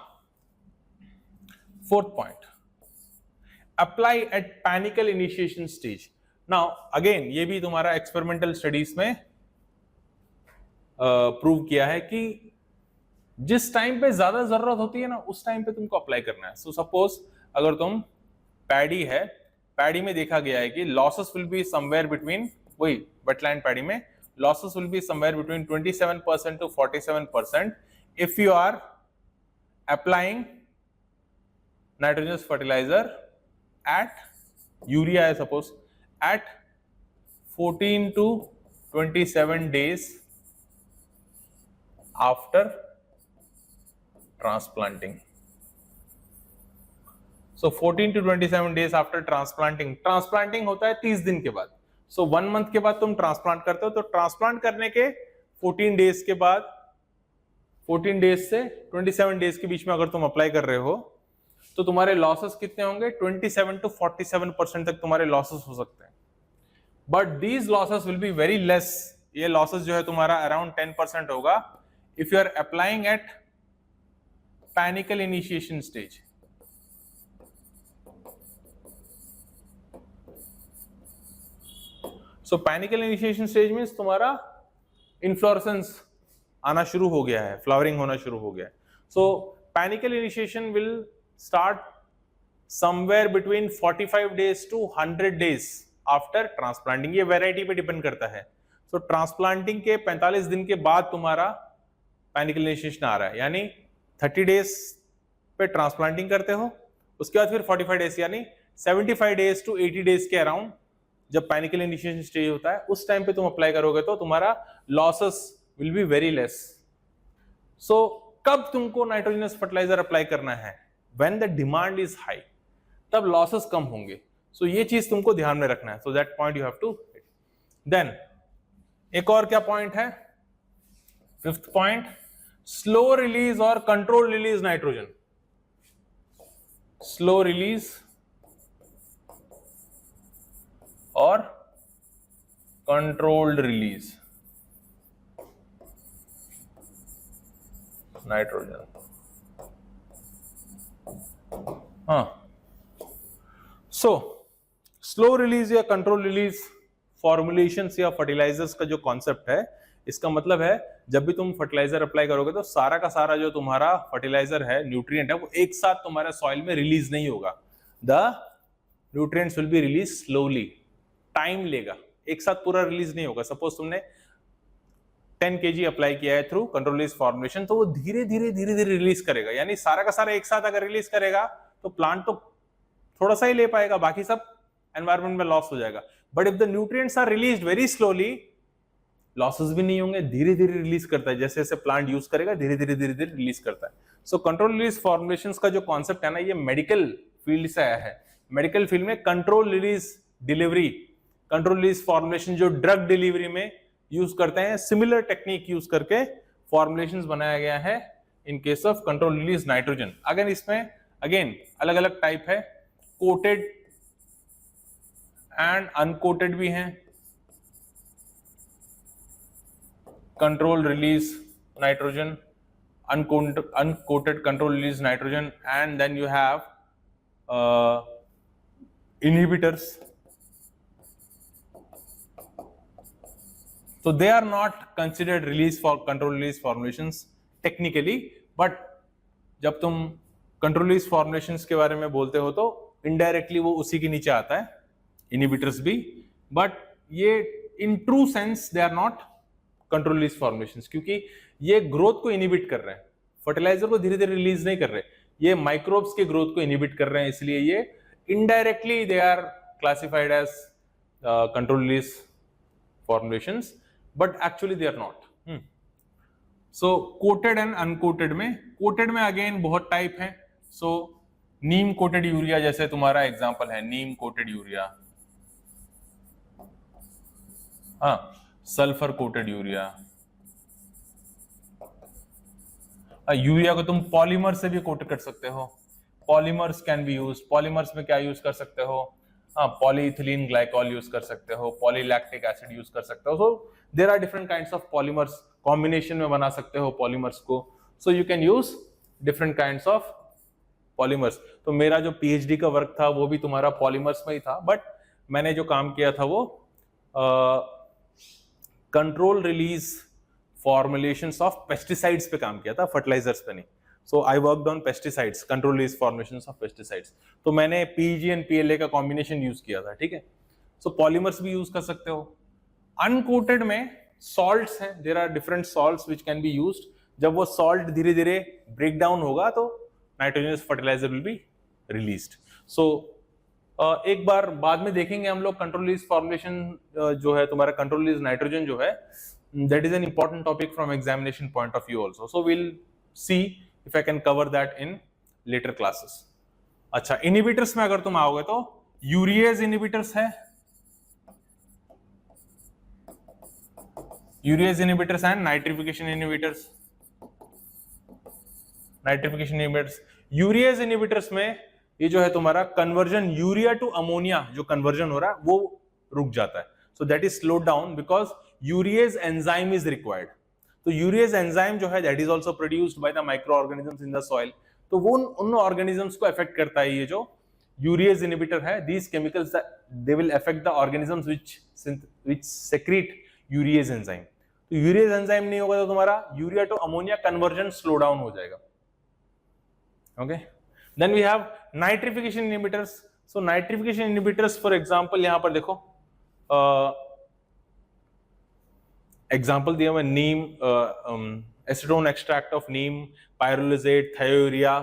fourth point, apply eight panicle initiation stage. Now again ये भी तुम्हारा एक्सपेरिमेंटल स्टडीज में प्रूव किया है कि जिस टाइम पे ज्यादा जरूरत होती है ना उस टाइम पे तुमको अप्लाई करना है. सो सपोज अगर तुम पैडी है, पैडी में देखा गया है कि losses will be somewhere between, वही वेटलैंड पैडी में losses will be somewhere between 27% to 47% if you are applying nitrogenous fertilizer at urea, I suppose, at 14 to 27 days after transplanting. So 14 to 27 days after transplanting. Transplanting होता है 30 दिन के बाद. सो 1 मंथ के बाद तुम ट्रांसप्लांट करते हो, तो ट्रांसप्लांट करने के 14 डेज के बाद, 14 डेज से 27 डेज के बीच में अगर तुम अप्लाई कर रहे हो तो तुम्हारे लॉसेस कितने होंगे? 27 to 47% तक तुम्हारे लॉसेस हो सकते हैं. But these losses will be very less. ये लॉसेस जो है तुम्हारा अराउंड 10% होगा if you are applying at panicle initiation stage. So panicle initiation stage means तुम्हारा इन्फ्लोरेसेंस आना शुरू हो गया है, फ्लावरिंग होना शुरू हो गया है. So panicle initiation will start somewhere between 45 days to 100 days after transplanting. ये वैरायटी पे डिपेंड करता है. सो ट्रांसप्लांटिंग के 45 दिन के बाद तुम्हारा पैनिकल इनिशिएशन आ रहा है, यानी 30 डेज पे ट्रांसप्लांटिंग करते हो, उसके बाद फिर 45 डेज यानी 75 डेज टू 80 डेज के अराउंड जब पैनिकल इनिशिएशन स्टेज होता है उस टाइम पे तुम अप्लाई करोगे तो तुम्हारा losses will be very less. So कब तुमको नाइट्रोजनस फर्टिलाइजर अप्लाई करना है? When the demand is high, तब लॉसेस कम होंगे. सो ये चीज तुमको ध्यान में रखना है. So that point you have to. Then एक और क्या पॉइंट है? 5th पॉइंट, स्लो रिलीज और control release nitrogen. Slow release और कंट्रोल्ड रिलीज नाइट्रोजन. हाँ, सो स्लो रिलीज या कंट्रोल रिलीज फॉर्मुलेशंस या फर्टिलाइजर्स का जो कॉन्सेप्ट है, इसका मतलब है जब भी तुम फर्टिलाइजर अप्लाई करोगे तो सारा का सारा जो तुम्हारा फर्टिलाइजर है, न्यूट्रिएंट है, वो एक साथ तुम्हारे सॉइल में रिलीज नहीं होगा. The nutrients will be release slowly. Time लेगा, एक साथ पूरा रिलीज नहीं होगा. सपोज तुमने 10 kg अप्लाई किया है थ्रू कंट्रोल रिलीज फॉर्मुलेशन, तो वो धीरे धीरे रिलीज करेगा. यानी सारा का सारा एक साथ अगर रिलीज करेगा तो प्लांट तो थोड़ा सा ही ले पाएगा, बाकी सब एनवायरमेंट में लॉस हो जाएगा. But if the nutrients are released very slowly, losses भी नहीं होंगे, धीरे धीरे रिलीज करता है. जैसे जैसे प्लांट यूज करेगा धीरे धीरे रिलीज करता है. सो कंट्रोल रिलीज फॉर्मुलेशंस का जो कॉन्सेप्ट है ना, ये मेडिकल फील्ड से आया है. मेडिकल फील्ड में control release delivery, control release formulation जो ड्रग डिलीवरी में यूज करते हैं, सिमिलर टेक्निक यूज करके फॉर्मुलेशंस बनाया गया है in case of control release nitrogen. अगर इसमें अगेन अलग अलग टाइप है, कोटेड एंड अनकोटेड भी हैं. Control release nitrogen, uncoated control release nitrogen, and then you have inhibitors. So they are not considered release for control release formulations technically, but जब तुम control release formulations के बारे में बोलते हो तो indirectly वो उसी के नीचे आता है, inhibitors भी, but ये in true sense they are not control release formulations, क्योंकि ये ग्रोथ को इनिबिट कर रहे हैं, फर्टिलाइजर को धीरे धीरे रिलीज नहीं कर रहे, ये माइक्रोब्स के ग्रोथ को इनिबिट कर रहे हैं, इसलिए ये indirectly they are classified as control release formulations, but actually they are not. So coated and uncoated में, कोटेड में अगेन बहुत टाइप है. सो नीम कोटेड यूरिया जैसे तुम्हारा एग्जांपल है, नीम कोटेड यूरिया, हाँ, सल्फर कोटेड यूरिया. यूरिया को तुम पॉलीमर से भी कोट कर सकते हो, polymers can be use. Polymers में क्या यूज कर सकते हो? हाँ, पॉलीइथिलीन ग्लाइकॉल यूज कर सकते हो, पॉलीलैक्टिक एसिड यूज कर सकते हो. So there are different kinds of polymers, combination में बना सकते हो पॉलीमर्स को. So you can use different kinds of polymers. तो मेरा जो पीएचडी का वर्क था वो भी तुम्हारा पॉलीमर्स में ही था, बट मैंने जो काम किया था वो control release formulations of pesticides पे काम किया था, फर्टिलाइजर्स पे नहीं. So I worked on pesticides, control release formulations of pesticides. तो मैंने पीजी एंड पीएलए का कॉम्बिनेशन यूज किया था. ठीक है. सो पॉलीमर्स भी यूज कर सकते हो. अनकोटेड में सॉल्ट्स हैं, there are different salts which can be used. जब वो सॉल्ट धीरे धीरे ब्रेक डाउन होगा तो nitrogenous fertilizer will be released. So एक बार बाद में देखेंगे हम लोग कंट्रोल रिलीज फॉर्मुलेशन जो है तुम्हारा कंट्रोल रिलीज नाइट्रोजन जो है, that is an important topic from examination point of view also. So we'll see if I can cover that in later classes. अच्छा, इनिबिटर्स में अगर तुम आओगे तो यूरिएज इनिबिटर्स है, urease inhibitors and nitrification inhibitors. Nitrification inhibitors, urease inhibitors में ये जो है तुम्हारा कन्वर्जन यूरिया टू अमोनिया जो कन्वर्जन हो रहा है वो रुक जाता है. So that is slowed down because urease enzyme is required. तो urease enzyme जो है that is also produced by the microorganisms in the soil. तो वो उन organisms को affect करता है. ये जो urease inhibitor है, these chemicals they will affect the organisms which secrete urease enzyme. तो urease enzyme नहीं होगा तो तुम्हारा urea to ammonia conversion slow down हो जाएगा. Okay. Then we have nitrification inhibitors. So nitrification inhibitors for example यहाँ पर देखो एग्जाम्पल दिया हुआ neem, acetone extract of neem, pyrolysate, thiourea,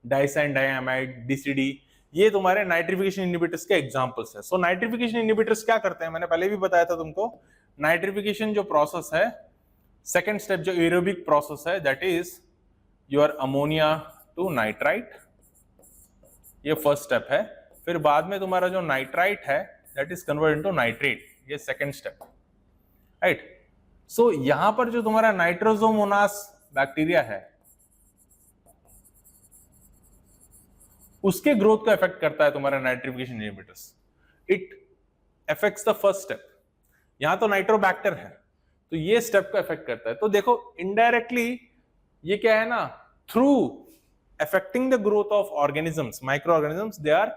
dicyandiamide, DCD, ये तुम्हारे नाइट्रिफिकेशन इनहिबिटर्स के एग्जांपल्स हैं. सो नाइट्रिफिकेशन इनहिबिटर्स क्या करते हैं, मैंने पहले भी बताया था तुमको. नाइट्रिफिकेशन जो प्रोसेस है, सेकंड स्टेप जो एरोबिक प्रोसेस है, that is your ammonia to nitrite, ये फर्स्ट स्टेप है. फिर बाद में तुम्हारा जो नाइट्राइट है that is converted into nitrate, ये सेकंड स्टेप, राइट. सो यहां पर जो तुम्हारा नाइट्रोसोमोनास बैक्टीरिया है उसके ग्रोथ को इफेक्ट करता है तुम्हारा nitrification inhibitors. It affects the first step. यहां तो नाइट्रोबैक्टर है तो ये स्टेप को इफेक्ट करता है. तो देखो इनडायरेक्टली ये क्या है ना, through affecting the growth of organisms, micro organisms, they are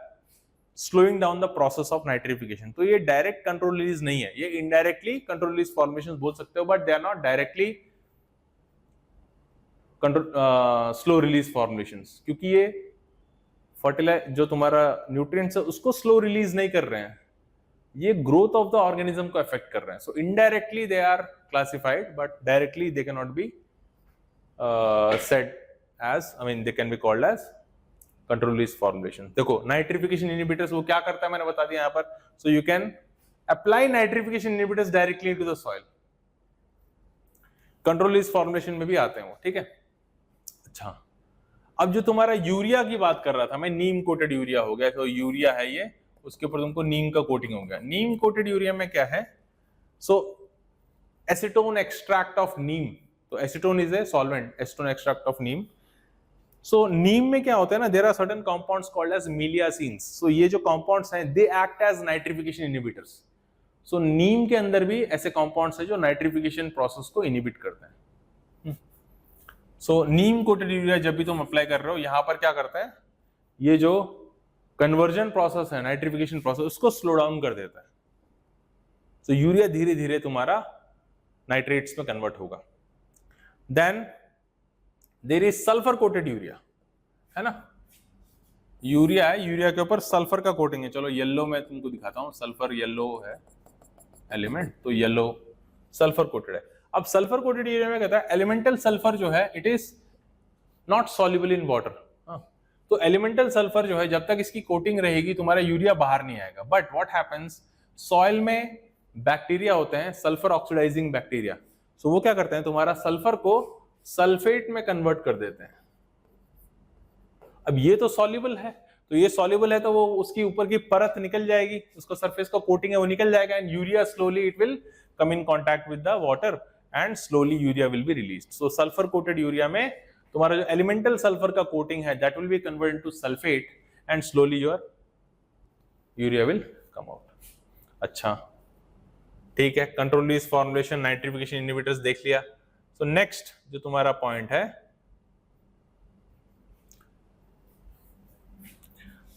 slowing down the process of nitrification. तो ये डायरेक्ट कंट्रोल रिलीज नहीं है, ये इनडायरेक्टली कंट्रोल रिलीज फॉर्मेशन बोल सकते हो, but they are not directly control slow release formulations, क्योंकि ये फर्टिलाइजर जो तुम्हारा न्यूट्रिएंट्स है उसको स्लो रिलीज नहीं कर रहे हैं, ये ग्रोथ ऑफ द ऑर्गेनिज्म को अफेक्ट कर रहे हैं. So indirectly they are classified, but directly they can not be said as, I mean they can be called as control release formulation. देखो नाइट्रिफिकेशन इनहिबिटर्स वो क्या करता है मैंने बता दिया यहाँ पर. So you can apply nitrification inhibitors directly into the soil. Control release formulation में भी आते हैं वो, ठीक है. अच्छा, अब जो तुम्हारा यूरिया की बात कर रहा था मैं, नीम कोटेड यूरिया हो गया. तो यूरिया है ये, उसके ऊपर तुमको नीम का कोटिंग हो गया. नीम कोटेड यूरिया में क्या है, so acetone extract of neem. तो acetone is a solvent, acetone extract of neem. So neem में क्या होता है ना, there are certain compounds called as meliacins. So ये जो कंपाउंड्स हैं they act as nitrification inhibitors. So neem के अंदर भी ऐसे कंपाउंड्स हैं जो नाइट्रिफिकेशन प्रोसेस को इनहिबिट करते हैं. सो नीम कोटेड यूरिया जब भी तुम अप्लाई कर रहे हो, यहां पर क्या करता है, ये जो कन्वर्जन प्रोसेस है, नाइट्रिफिकेशन प्रोसेस, उसको स्लो डाउन कर देता है. सो यूरिया धीरे धीरे तुम्हारा नाइट्रेट्स में कन्वर्ट होगा. Then there is sulphur coated urea, है ना. यूरिया है, यूरिया के ऊपर सल्फर का कोटिंग है. चलो येलो में तुमको दिखाता हूं, सल्फर येलो है एलिमेंट, तो येलो सल्फर कोटेड है. अब सल्फर कोटेड यूरिया में कहता है एलिमेंटल सल्फर जो है it is not soluble in water. तो एलिमेंटल सल्फर जो है जब तक इसकी कोटिंग रहेगी तुम्हारा यूरिया बाहर नहीं आएगा. बट व्हाट हैपेंस, सॉइल में बैक्टीरिया होते हैं, सल्फर ऑक्सीडाइजिंग बैक्टीरिया. सो वो क्या करते हैं, तुम्हारा सल्फर को सल्फेट में कन्वर्ट कर देते हैं. अब ये तो सॉल्युबल है, तो ये सॉल्युबल है तो वो उसकी ऊपर की परत निकल जाएगी, उसका सरफेस का कोटिंग है वो निकल जाएगा, and urea slowly it will come in contact with the water and slowly urea will be released. So sulphur coated urea में तुम्हारा जो एलिमेंटल सल्फर का कोटिंग है that will be converted into sulphate and slowly your urea will come out. अच्छा ठीक है, control release formulation, nitrification inhibitors देख लिया. सो नेक्स्ट जो तुम्हारा पॉइंट है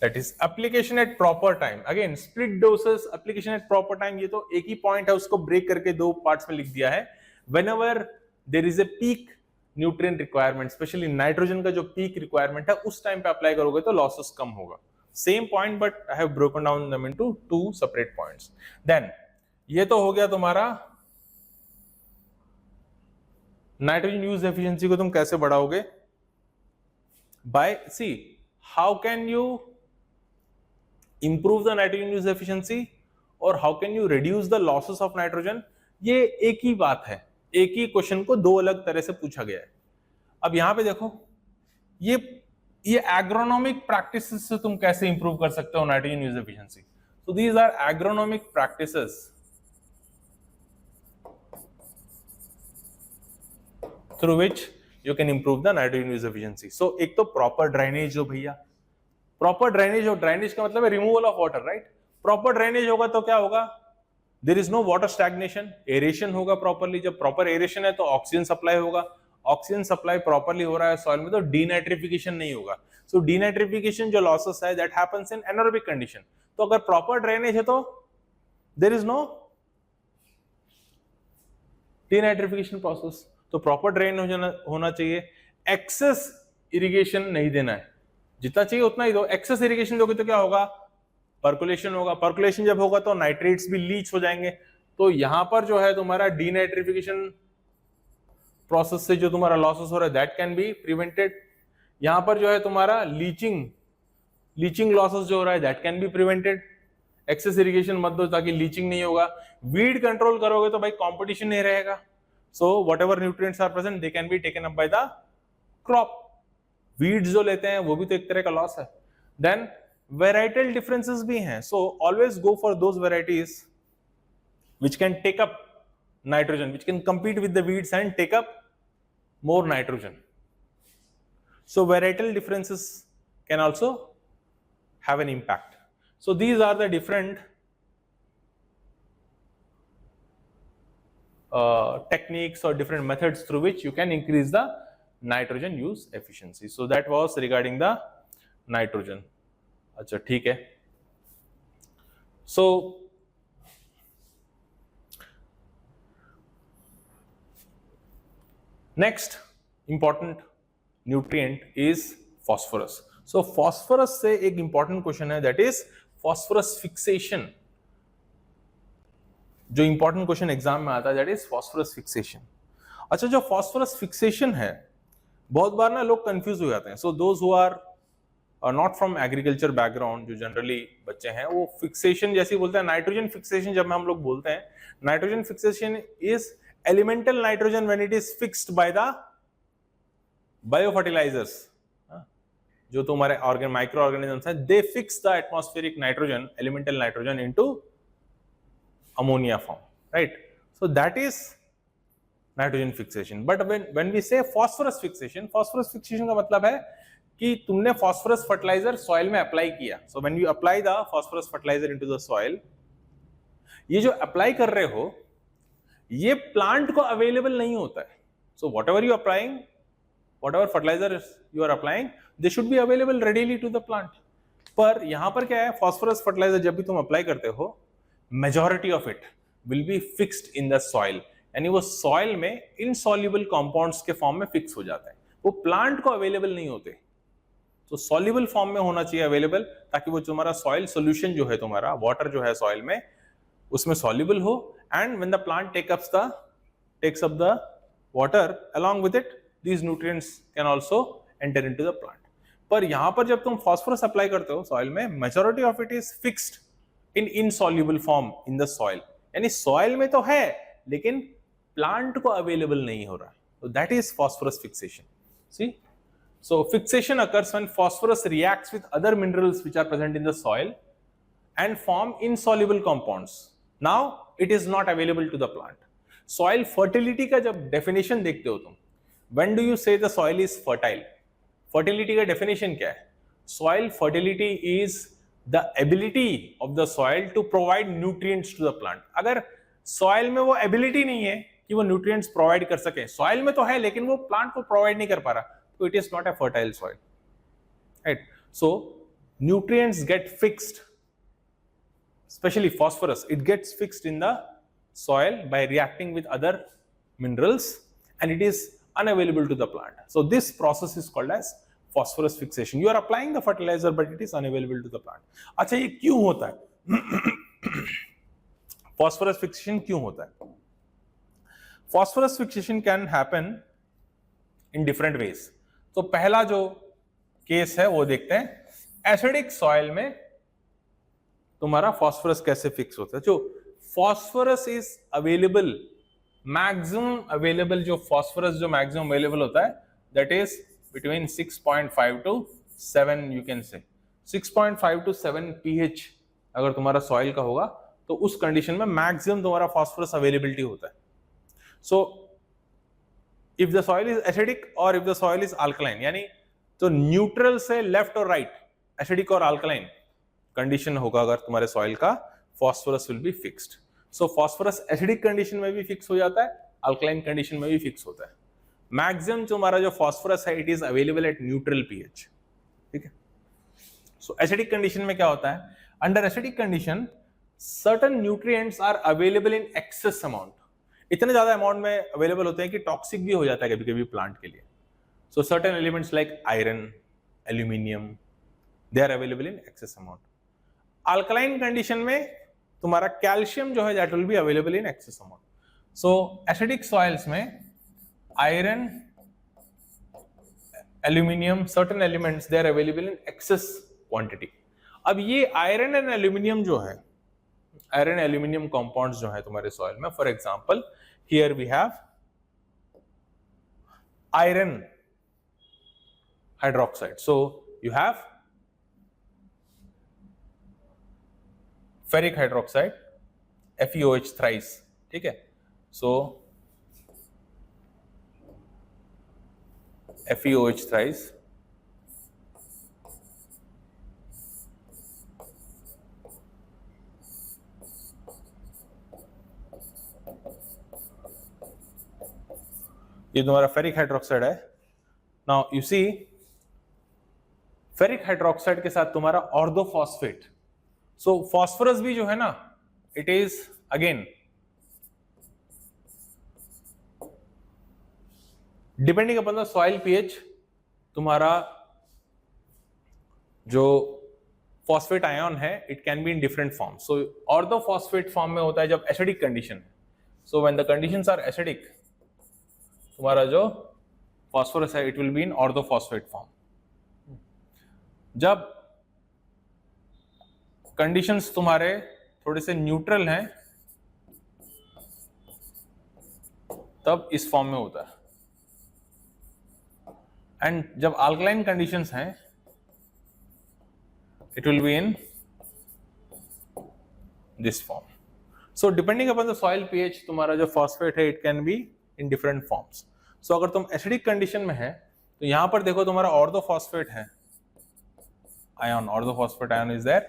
that is application at proper time. Again split doses, application at proper time, ये तो एक ही पॉइंट है, उसको ब्रेक करके दो पार्ट्स में लिख दिया है. Whenever there is a peak nutrient requirement, specially nitrogen का जो पीक रिक्वायरमेंट है उस टाइम पे अप्लाई करोगे तो लॉसेस कम होगा. Same point but I have broken down them into two separate points. Then ये तो हो गया तुम्हारा नाइट्रोजन यूज एफिशिएंसी को तुम कैसे बढ़ाओगे. By see how can you improve the nitrogen use efficiency और how can you reduce the losses of nitrogen. ये एक ही बात है, एक ही क्वेश्चन को दो अलग तरह से पूछा गया है. अब यहां पे देखो ये एग्रोनॉमिक प्रैक्टिसेस से तुम कैसे इंप्रूव कर सकते हो nitrogen use efficiency. So these are agronomic practices through which you can improve the nitrogen use efficiency. So एक तो प्रॉपर ड्रेनेज हो भैया, प्रॉपर ड्रेनेज हो, ड्रेनेज का मतलब है removal of water, right. Proper drainage होगा तो क्या होगा, there is no water stagnation, aeration होगा प्रॉपरली. जब प्रॉपर एरेशन है तो ऑक्सीजन सप्लाई होगा, ऑक्सीजन सप्लाई प्रॉपरली हो रहा है सॉइल में तो डीनाइट्रिफिकेशन नहीं होगा. सो डीनाइट्रिफिकेशन जो लॉसेस है that happens in anaerobic condition. तो अगर प्रॉपर ड्रेनेज है तो there is no denitrification process. तो प्रॉपर ड्रेन होना चाहिए. एक्सेस इरिगेशन नहीं देना है, जितना चाहिए उतना ही दो. एक्सेस इरिगेशन दोगे तो क्या होगा, पर्कुलेशन होगा. पर्कुलेशन जब होगा तो नाइट्रेट्स भी लीच हो जाएंगे. तो यहां पर जो है तुम्हारा डीनाइट्रिफिकेशन प्रोसेस से जो तुम्हारा लॉसेस हो रहा है दैट कैन बी प्रिवेंटेड. यहां पर जो है तुम्हारा लीचिंग लॉसेस जो हो रहा है that can be prevented. Excess irrigation मत दो ताकि लीचिंग नहीं होगा. वीड कंट्रोल करोगे तो भाई कंपटीशन नहीं रहेगा. So whatever nutrients are present they can be taken up by the crop. Weeds जो लेते हैं वो भी तो एक तरह का लॉस है. देन वेराइटल डिफरेंसेस भी हैं. So always go for those varieties which can take up nitrogen, which can compete with the weeds and take up more nitrogen. So varietal differences can also have an impact. So these are the different techniques or different methods through which you can increase the nitrogen use efficiency. So that was regarding the nitrogen. अच्छा ठीक है. So next important nutrient is phosphorus. So phosphorus से एक important question है, that is phosphorus fixation. जो important question exam में आता है that is phosphorus fixation. अच्छा जो phosphorus fixation है बहुत बार ना लोग confuse हो जाते हैं. So those who are not from agriculture background, जो generally बच्चे हैं वो fixation जैसे बोलते हैं. nitrogen fixation जब हम लोग बोलते हैं, nitrogen fixation is elemental nitrogen when it is fixed by the biofertilizers. जो तुम्हारे माइक्रो ऑर्गेनिजम्स हैं, they fix the atmospheric nitrogen, elemental nitrogen into ammonia form, right? So that is nitrogen fixation. But when we say phosphorus fixation का मतलब है कि तुमने phosphorus fertilizer soil में अप्लाई किया. So when you apply the phosphorus fertilizer into the soil, ये जो अप्लाई कर रहे हो ये प्लांट को अवेलेबल नहीं होता है. So whatever you applying, whatever fertilizer you are applying, they should be available readily to the plant. पर यहां पर क्या है, फॉस्फोरस फर्टिलाइजर जब भी तुम अप्लाई करते हो majority of it will be fixed in the soil. यानी वो सॉइल में इनसॉल्युबल कंपाउंड्स के फॉर्म में फिक्स हो जाता है, वो प्लांट को अवेलेबल नहीं होते. तो सॉल्युबल फॉर्म में होना चाहिए अवेलेबल, ताकि वो तुम्हारा सॉइल सोल्यूशन जो है, तुम्हारा वाटर जो है सॉइल में, उसमें सॉल्युबल हो. And when the plant takes up the water, along with it, these nutrients can also enter into the plant. पर यहाँ पर जब तुम phosphorus अप्लाई करते हो सॉइल में, majority of it is fixed in insoluble form in the soil. यानी सॉइल में तो है लेकिन प्लांट को अवेलेबल नहीं हो रहा. So that is phosphorus fixation. See, so fixation occurs when phosphorus reacts with other minerals which are present in the soil and form insoluble compounds. Now it is not available to the plant. Soil fertility का जब definition देखते हो तुम, when do you say the soil is fertile? Fertility का definition क्या है? Soil fertility is the ability of the soil to provide nutrients to the plant. अगर soil में वो ability नहीं है कि वो nutrients provide कर सके, soil में तो है लेकिन वो plant को provide नहीं कर पा रहा, तो it is not a fertile soil, right? So nutrients get fixed, especially phosphorus, it gets fixed in the soil by reacting with other minerals and it is unavailable to the plant. So this process is called as phosphorus fixation. You are applying the fertilizer but it is unavailable to the plant. अच्छा, ये क्यों होता है? phosphorus fixation क्यों होता है? phosphorus fixation can happen in different ways. तो पहला जो केस है वो देखते हैं, एसिडिक सॉइल में तुम्हारा फॉस्फोरस कैसे फिक्स होता है. जो phosphorus is available, maximum available जो फॉस्फोरस जो मैक्सिमम अवेलेबल होता है that is between 6.5 to 7, you can say 6.5 to 7 pH अगर तुम्हारा सॉइल का होगा तो उस कंडीशन में मैक्सिमम तुम्हारा फॉस्फोरस अवेलेबिलिटी होता है. So if the soil is acidic और if the soil is alkaline, यानी तो न्यूट्रल से लेफ्ट और राइट, एसिडिक और अल्कलाइन कंडीशन होगा अगर तुम्हारे सॉइल का, phosphorus will be fixed. So phosphorus acidic condition में भी फिक्स हो जाता है, अल्कलाइन कंडीशन में भी फिक्स होता है. मैक्सिमम तुम्हारा जो फॉस्फोरस है it is available at neutral pH. ठीक है. सो एसिडिक कंडीशन में क्या होता है, under acidic condition certain nutrients are available in excess amount. इतने ज्यादा अमाउंट में अवेलेबल होते हैं कि टॉक्सिक भी हो जाता है कभी कभी प्लांट के लिए. So certain elements like iron, aluminium, they are available in excess amount. Alkaline condition में तुम्हारा कैल्शियम जो है that will be available in excess amount. So acidic soils में iron, aluminium, certain elements they are available in excess quantity. अब ये आयरन एंड एल्यूमिनियम जो है, आयरन एल्यूमिनियम कंपाउंड्स जो है तुम्हारे सॉइल में, for example here we have iron hydroxide. So you have ferric hydroxide, FeOH thrice. ठीक है. सो FeOH थ्राइस, ये तुम्हारा फेरिक हाइड्रोक्साइड है. Now you see ferric hydroxide के साथ तुम्हारा ऑर्थोफॉस्फेट. सो फॉस्फोरस भी जो है ना, it is again depending upon the soil pH, तुम्हारा जो फॉस्फेट आयन है it can be in different form. So orthophosphate form में होता है जब एसिडिक कंडीशन है. So when the conditions are acidic, तुम्हारा जो फॉस्फोरस है it will be in orthophosphate form. जब कंडीशंस तुम्हारे थोड़े से न्यूट्रल हैं तब इस फॉर्म में होता है, एंड जब अल्कलाइन कंडीशंस हैं it will be in this form. So depending upon the soil pH तुम्हारा जो फॉस्फेट है it can be in different forms. So अगर तुम एसिडिक कंडीशन में है तो यहां पर देखो तुम्हारा ऑर्थोफॉस्फेट है ion, orthophosphate ion is there.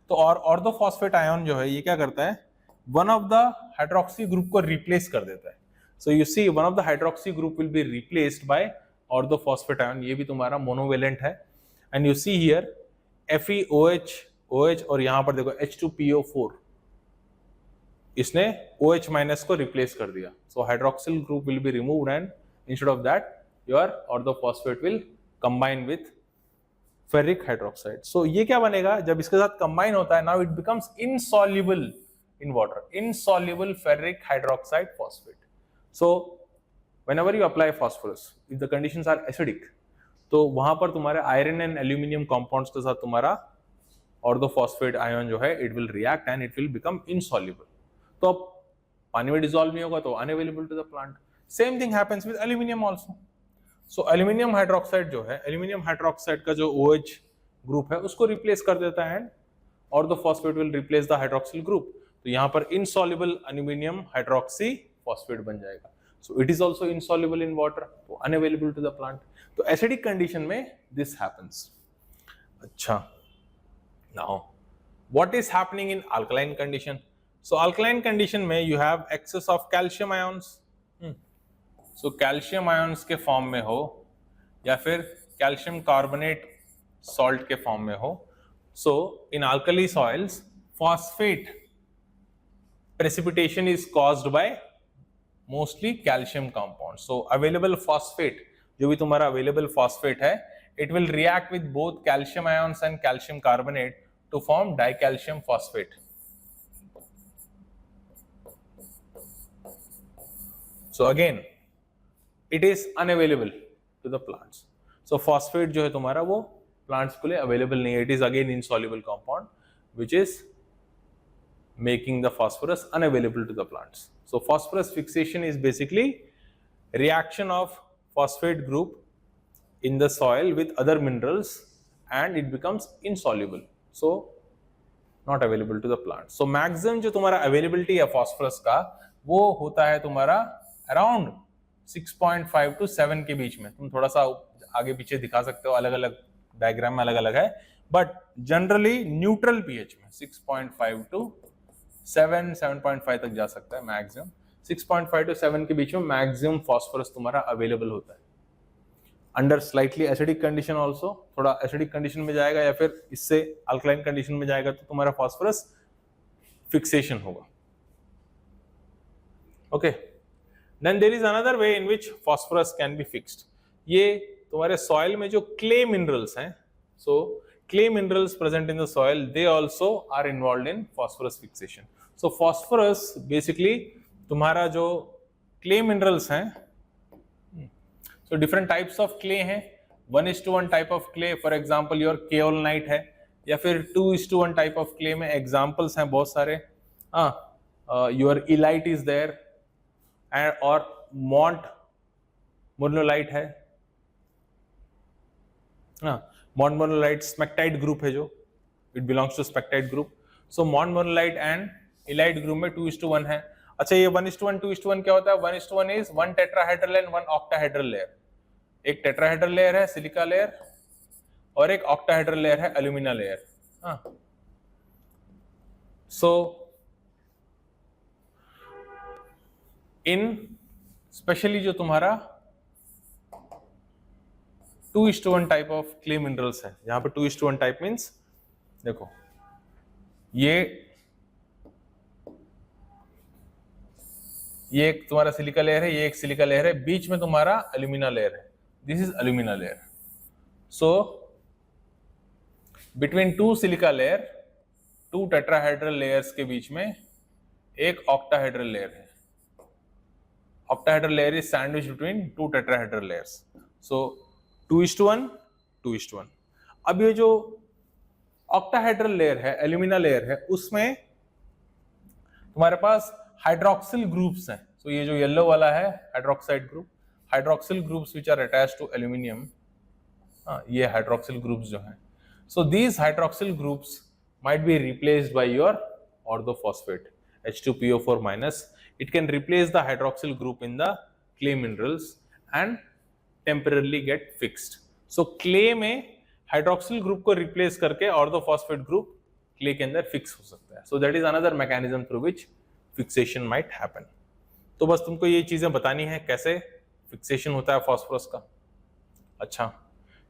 तो और ऑर्थोफॉस्फेट आयन जो है ये क्या करता है, one of the hydroxy group को रिप्लेस कर देता है. So you see one of the hydroxy group will be replaced by orthophosphate ion. ये भी तुम्हारा मोनोवेलेंट है. And you see here FeOH, OH और यहां पर देखो H2PO4, इसने OH माइनस को रिप्लेस कर दिया. So hydroxyl group will be removed and instead of that your orthophosphate will combine with ferric hydroxide. So ये क्या बनेगा जब इसके साथ combine होता है, now it becomes insoluble in water, insoluble ferric hydroxide phosphate. So whenever you apply phosphorus, if the conditions are acidic, तो वहां पर तुम्हारे आयरन एंड एल्यूमिनियम कंपाउंड्स के साथ तुम्हारा ऑर्थोफॉस्फेट आयन जो है it will react and it will become insoluble. तो अब पानी में डिसॉल्व नहीं होगा तो unavailable to the plant. Same thing happens with aluminium also. So aluminium hydroxide जो है, एल्यूमिनियम हाइड्रोक्साइड का जो OH ग्रुप है उसको रिप्लेस कर देता है and orthophosphate will replace the hydroxyl group. तो यहाँ पर इनसॉल्युबल एल्यूमिनियम हाइड्रोक्सी फॉस्फेट बन जाएगा. So it is also insoluble in water, तो अनअवेलेबल टू द प्लांट. तो एसिडिक कंडीशन में दिस हैपेंस. अच्छा, now what is happening in alkaline condition? So alkaline condition में you have excess of calcium ions. So calcium ions के फॉर्म में हो या फिर कैल्शियम कार्बोनेट सॉल्ट के फॉर्म में हो. So in alkali soils phosphate precipitation is caused by mostly calcium compound. So available phosphate, जो भी तुम्हारा अवेलेबल फॉस्फेट है, it will react with both calcium ions and calcium carbonate to form dicalcium phosphate. So again, it is unavailable to the plants. So phosphate जो है तुम्हारा वो plants के लिए available नहीं है. It is again insoluble compound, which is making the phosphorus unavailable to the plants. So phosphorus fixation is basically reaction of phosphate group in the soil with other minerals and it becomes insoluble, so not available to the plant. So maximum जो तुम्हारा availability है phosphorus का वो होता है तुम्हारा around 6.5 to 7 के बीच में. तुम थोड़ा सा आगे पीछे दिखा सकते हो, अलग अलग डायग्राम में अलग अलग है, बट जनरली न्यूट्रल पीएच में 6.5 to 7, 7.5 तक जा सकता है मैक्सिमम. 6.5 to 7 के बीच में मैक्सिमम फॉस्फोरस तुम्हारा अवेलेबल होता है. Under slightly acidic condition also, थोड़ा एसिडिक कंडीशन में जाएगा या फिर इससे अल्कलाइन कंडीशन में जाएगा तो तुम्हारा फॉस्फोरस फिक्सेशन होगा. Okay, then there is another way in which phosphorus can be fixed. ये तुम्हारे सॉइल में जो क्ले मिनरल्स हैं, so clay minerals present in the soil, they also are involved in phosphorus fixation. So phosphorus basically तुम्हारा जो क्ले मिनरल्स हैं, so different types of clay हैं. 1:1 type of clay, for example your kaolinite है, या फिर 2:1 type of clay में examples हैं बहुत सारे. Your illite is there and और montmorillonite है. montmorillonite smectite group है जो, it belongs to smectite group. So montmorillonite and illite group में 2:1 है. अच्छा, ये 1:1 2:1 क्या होता है? 1:1 is 1 tetrahedral and 1 octahedral layer. एक टेट्राहेड्रल लेयर है सिलिका लेयर और एक ऑक्टाहेड्रल लेयर है एल्यूमिना लेयर. सो इन स्पेशली जो तुम्हारा 2:1 टाइप ऑफ क्ले मिनरल्स है, यहां पे 2:1 टाइप मींस देखो ये एक तुम्हारा सिलिका लेयर है, ये एक सिलिका लेयर है, बीच में तुम्हारा एल्यूमिना लेयर है. This is alumina layer. So between two silica layer, two tetrahedral layers के बीच में एक octahedral layer है. Octahedral layer is sandwiched between two tetrahedral layers. So 2:1, 2:1. अब ये जो octahedral layer है, alumina layer है, उसमें तुम्हारे पास हाइड्रोक्सिल ग्रुप्स हैं. So ये जो येलो वाला है hydroxide group, hydroxyl groups which are attached to aluminum, ये hydroxyl groups जो हैं. So these hydroxyl groups might be replaced by your orthophosphate H2PO4 minus. It can replace the hydroxyl group in the clay minerals and temporarily get fixed. So clay में hydroxyl group को replace करके orthophosphate group clay के अंदर fix हो सकता है. So that is another mechanism through which fixation might happen. तो बस तुमको ये चीजें बतानी है कैसे फिक्सेशन होता है फॉस्फोरस का. अच्छा,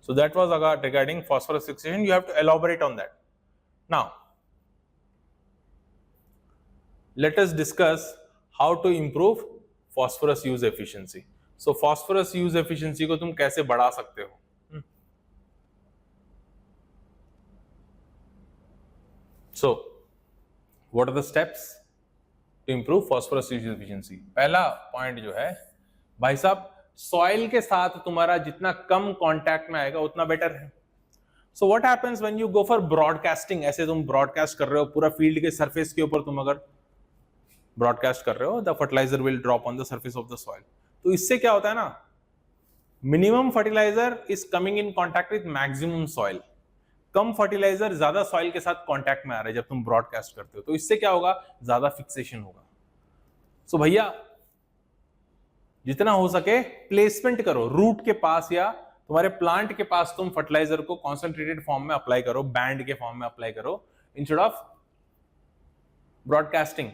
so that was regarding phosphorus fixation. You have to elaborate on that. Now let us discuss how to improve phosphorus use efficiency. So phosphorus use efficiency को तुम कैसे बढ़ा सकते हो? So what are the steps to improve phosphorus use efficiency? पहला पॉइंट जो है भाई साहब, सॉइल के साथ तुम्हारा जितना कम कांटेक्ट में आएगा उतना बेटर है. So what happens when you go for broadcasting? ऐसे तुम ब्रॉडकास्ट कर रहे हो पूरा फील्ड के सरफेस के ऊपर, तुम अगर ब्रॉडकास्ट कर रहे हो, the fertiliser will drop on the surface of the soil. तो इससे क्या होता है ना, minimum fertiliser is coming in contact with maximum soil. कम फर्टिलाइजर ज्यादा सॉइल के साथ कॉन्टैक्ट में आ रहे हैं जब तुम ब्रॉडकास्ट करते हो, तो इससे क्या होगा, ज्यादा फिक्सेशन होगा. सो भैया जितना हो सके प्लेसमेंट करो रूट के पास या तुम्हारे प्लांट के पास. तुम फर्टिलाइजर को कॉन्सेंट्रेटेड फॉर्म में अप्लाई करो, बैंड के फॉर्म में अप्लाई करो इंस्टेड ऑफ ब्रॉडकास्टिंग.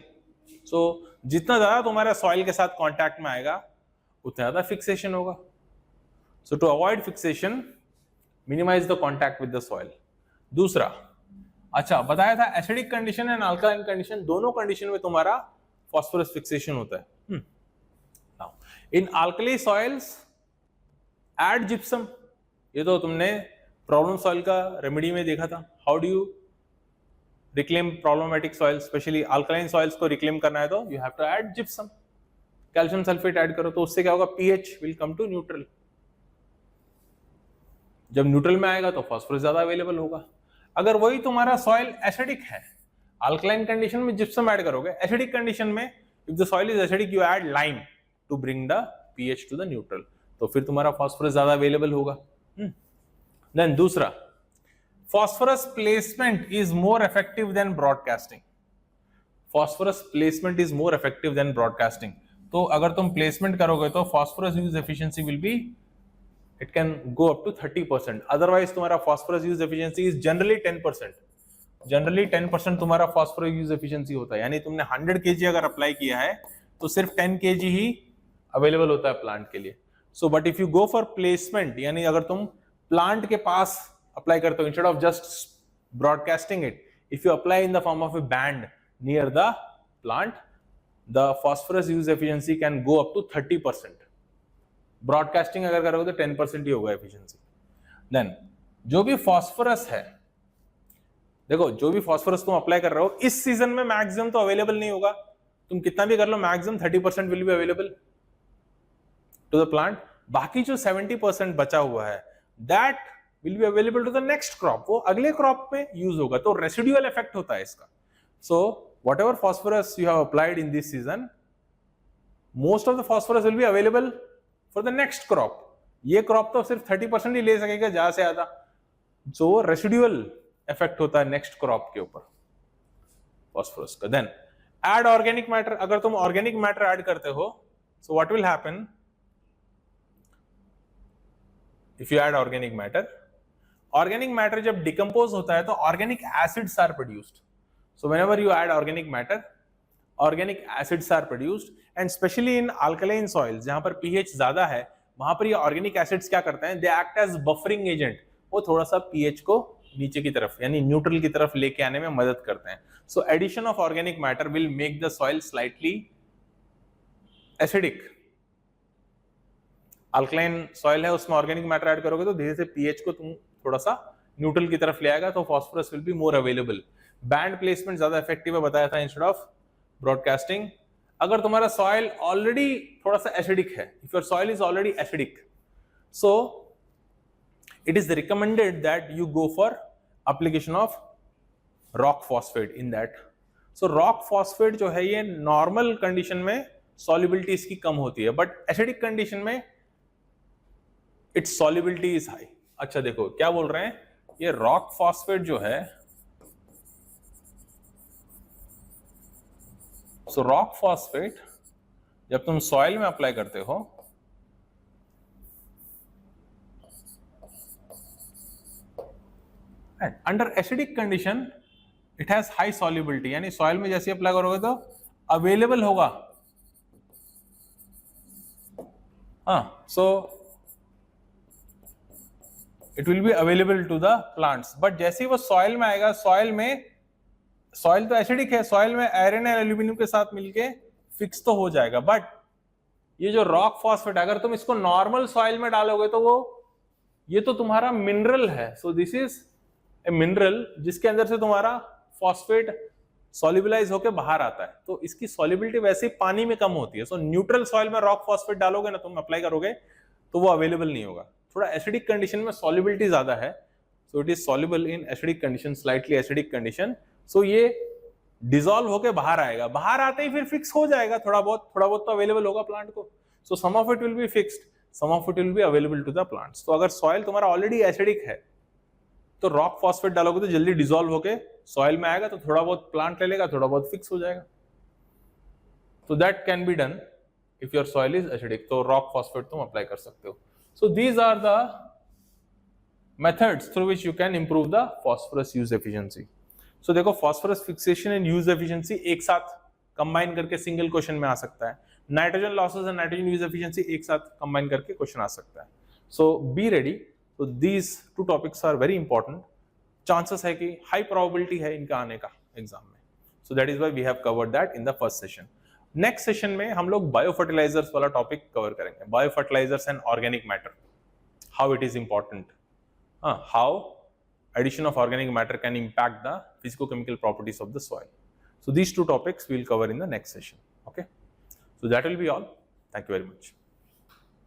सो जितना ज्यादा तुम्हारे सॉइल के साथ कांटेक्ट में आएगा उतना ज्यादा फिक्सेशन होगा. So to avoid fixation, minimise the contact with the soil. दूसरा, अच्छा बताया था acidic condition and alkaline condition, दोनों कंडीशन में तुम्हारा फॉस्फोरस फिक्सेशन होता है. Now in alkali soils add gypsum, ये तो तुमने प्रॉब्लम सॉइल का रेमेडी में देखा था. How do you reclaim problematic soil, specially alkaline soils को रिक्लेम करना है तो you have to add gypsum. Calcium sulphate add करो तो उससे क्या होगा, pH will come to neutral. जब न्यूट्रल में आएगा तो फास्फोरस ज्यादा अवेलेबल होगा. अगर वही तुम्हारा सॉइल एसिडिक है, अल्कलाइन कंडीशन में जिप्सम ऐड करोगे, एसिडिक कंडीशन में if the soil is acidic you add lime to bring the pH to the neutral, तो फिर तुम्हारा फास्फोरस ज्यादा अवेलेबल होगा. देन दूसरा, phosphorus placement is more effective than broadcasting. phosphorus placement is more effective than broadcasting. तो अगर तुम प्लेसमेंट करोगे तो phosphorus use efficiency will be, it can go up to 30%. otherwise तुम्हारा phosphorus use efficiency is generally 10%. Generally 10% तुम्हारा phosphorus use efficiency होता है. यानी तुमने 100 kg अगर अप्लाई किया है तो सिर्फ 10 kg ही अवेलेबल होता है प्लांट के लिए. So but if you go for placement, यानी अगर तुम प्लांट के पास अप्लाई करते हो, instead of just broadcasting it, if you apply in the form of a band near the plant, the phosphorus use efficiency can go up to 30%. Broadcasting अगर करोगे तो 10% ही होगा एफिशिएंसी. देन जो भी फॉस्फोरस है, देखो जो भी फॉस्फोरस तुम अप्लाई कर रहे हो इस सीजन में मैक्सिमम तो अवेलेबल नहीं होगा. तुम कितना भी कर लो maximum 30% will be available to the plant. बाकी जो 70% बचा हुआ है that will be available to the next crop, वो अगले क्रॉप में यूज होगा. तो रेसिडुअल इफेक्ट होता है इसका. सो whatever phosphorus you have applied in this season, most of the phosphorus will be available for the next crop. ये क्रॉप तो सिर्फ 30% ही ले सकेगा ज्यादा से ज्यादा. जो रेसिडुअल इफेक्ट होता है नेक्स्ट क्रॉप के ऊपर फॉस्फोरस का. Then add organic matter. अगर तुम ऑर्गेनिक मैटर ऐड करते हो, so what will happen if you add organic matter. Organic matter जब डिकम्पोज होता है तो organic acids are produced. So whenever you add organic matter, organic acids are produced, and especially in alkaline soils जहां पर pH ज्यादा है वहां पर ये organic acids क्या करते हैं, they act as buffering agent. वो थोड़ा सा pH को नीचे की तरफ यानी न्यूट्रल की तरफ लेके आने में मदद करते हैं. So addition of organic matter will make the soil slightly acidic. alkaline soil है उसमें organic matter ऐड करोगे तो धीरे से pH को तुम थोड़ा सा न्यूट्रल की तरफ ले आएगा, तो phosphorus will be more available. Band placement ज्यादा इफेक्टिव है बताया था इंस्टेड ऑफ ब्रॉडकास्टिंग. अगर तुम्हारा सॉइल ऑलरेडी थोड़ा सा एसिडिक है, if your soil is already acidic, so it is recommended that you go for application of rock phosphate in that. So rock phosphate जो है ये नॉर्मल कंडीशन में सॉल्युबिलिटी इसकी कम होती है, बट एसिडिक कंडीशन में इट्स सॉल्युबिलिटी इज हाई. अच्छा देखो क्या बोल रहे हैं, ये रॉक फॉस्फेट जो है, सो रॉक फॉस्फेट जब तुम सॉइल में अप्लाई करते हो under acidic condition it has high solubility, यानी सॉइल में जैसे अप्लाई करोगे तो अवेलेबल होगा. हाँ, so it will be available to the plants. But जैसे ही वो सॉइल में आएगा, सॉइल तो एसिडिक है, सॉइल में आयरन और एल्यूमिनियम के साथ मिलके फिक्स तो हो जाएगा. बट ये जो रॉक फॉस्फेट अगर तुम इसको नॉर्मल सॉइल में डालोगे तो वो ये तो तुम्हारा मिनरल है. So this is a mineral जिसके अंदर से तुम्हारा फॉस्फेट सॉल्युबलाइज होकर बाहर आता है, तो इसकी सॉल्युबिलिटी वैसे ही पानी में कम होती है. सो न्यूट्रल सॉइल में रॉक फॉस्फेट डालोगे ना, तुम अप्लाई करोगे तो वो अवेलेबल नहीं होगा. थोड़ा एसिडिक कंडीशन में सॉल्युबिलिटी ज्यादा है, so it is soluble in acidic condition, slightly acidic condition. So ये डिसॉल्व होके बाहर आएगा, बाहर आते ही फिर फिक्स हो जाएगा. थोड़ा बहुत तो अवेलेबल होगा प्लांट को. So some of it will be fixed, some of it will be available to the plants. तो अगर सॉइल तुम्हारा ऑलरेडी एसिडिक है तो रॉक फॉस्फेट डालोगे तो जल्दी डिसॉल्व होके सॉइल में आएगा, तो थोड़ा बहुत प्लांट ले लेगा, थोड़ा बहुत फिक्स हो जाएगा. तो that can be done if your soil is acidic, तो रॉक फॉस्फेट तुम अप्लाई कर सकते हो. So these are the methods through which you can improve the phosphorus use efficiency. So देखो phosphorus fixation and use efficiency एक साथ कंबाइन करके सिंगल क्वेश्चन में आ सकता है. Nitrogen losses and nitrogen use efficiency एक साथ कंबाइन करके क्वेश्चन आ सकता है. So be ready. So these two topics are very important. Chances है कि हाई प्रोबेबिलिटी है इनका आने का एग्जाम में. So that is why we have covered that in the first session. Next session में हम लोग बायो फर्टिलाइजर्स वाला टॉपिक कवर करेंगे, bio fertilisers and organic matter, how it is important, how addition of organic matter can impact the physicochemical properties of the soil. So these two topics we will cover in the next session. Okay, so that will be all. Thank you very much.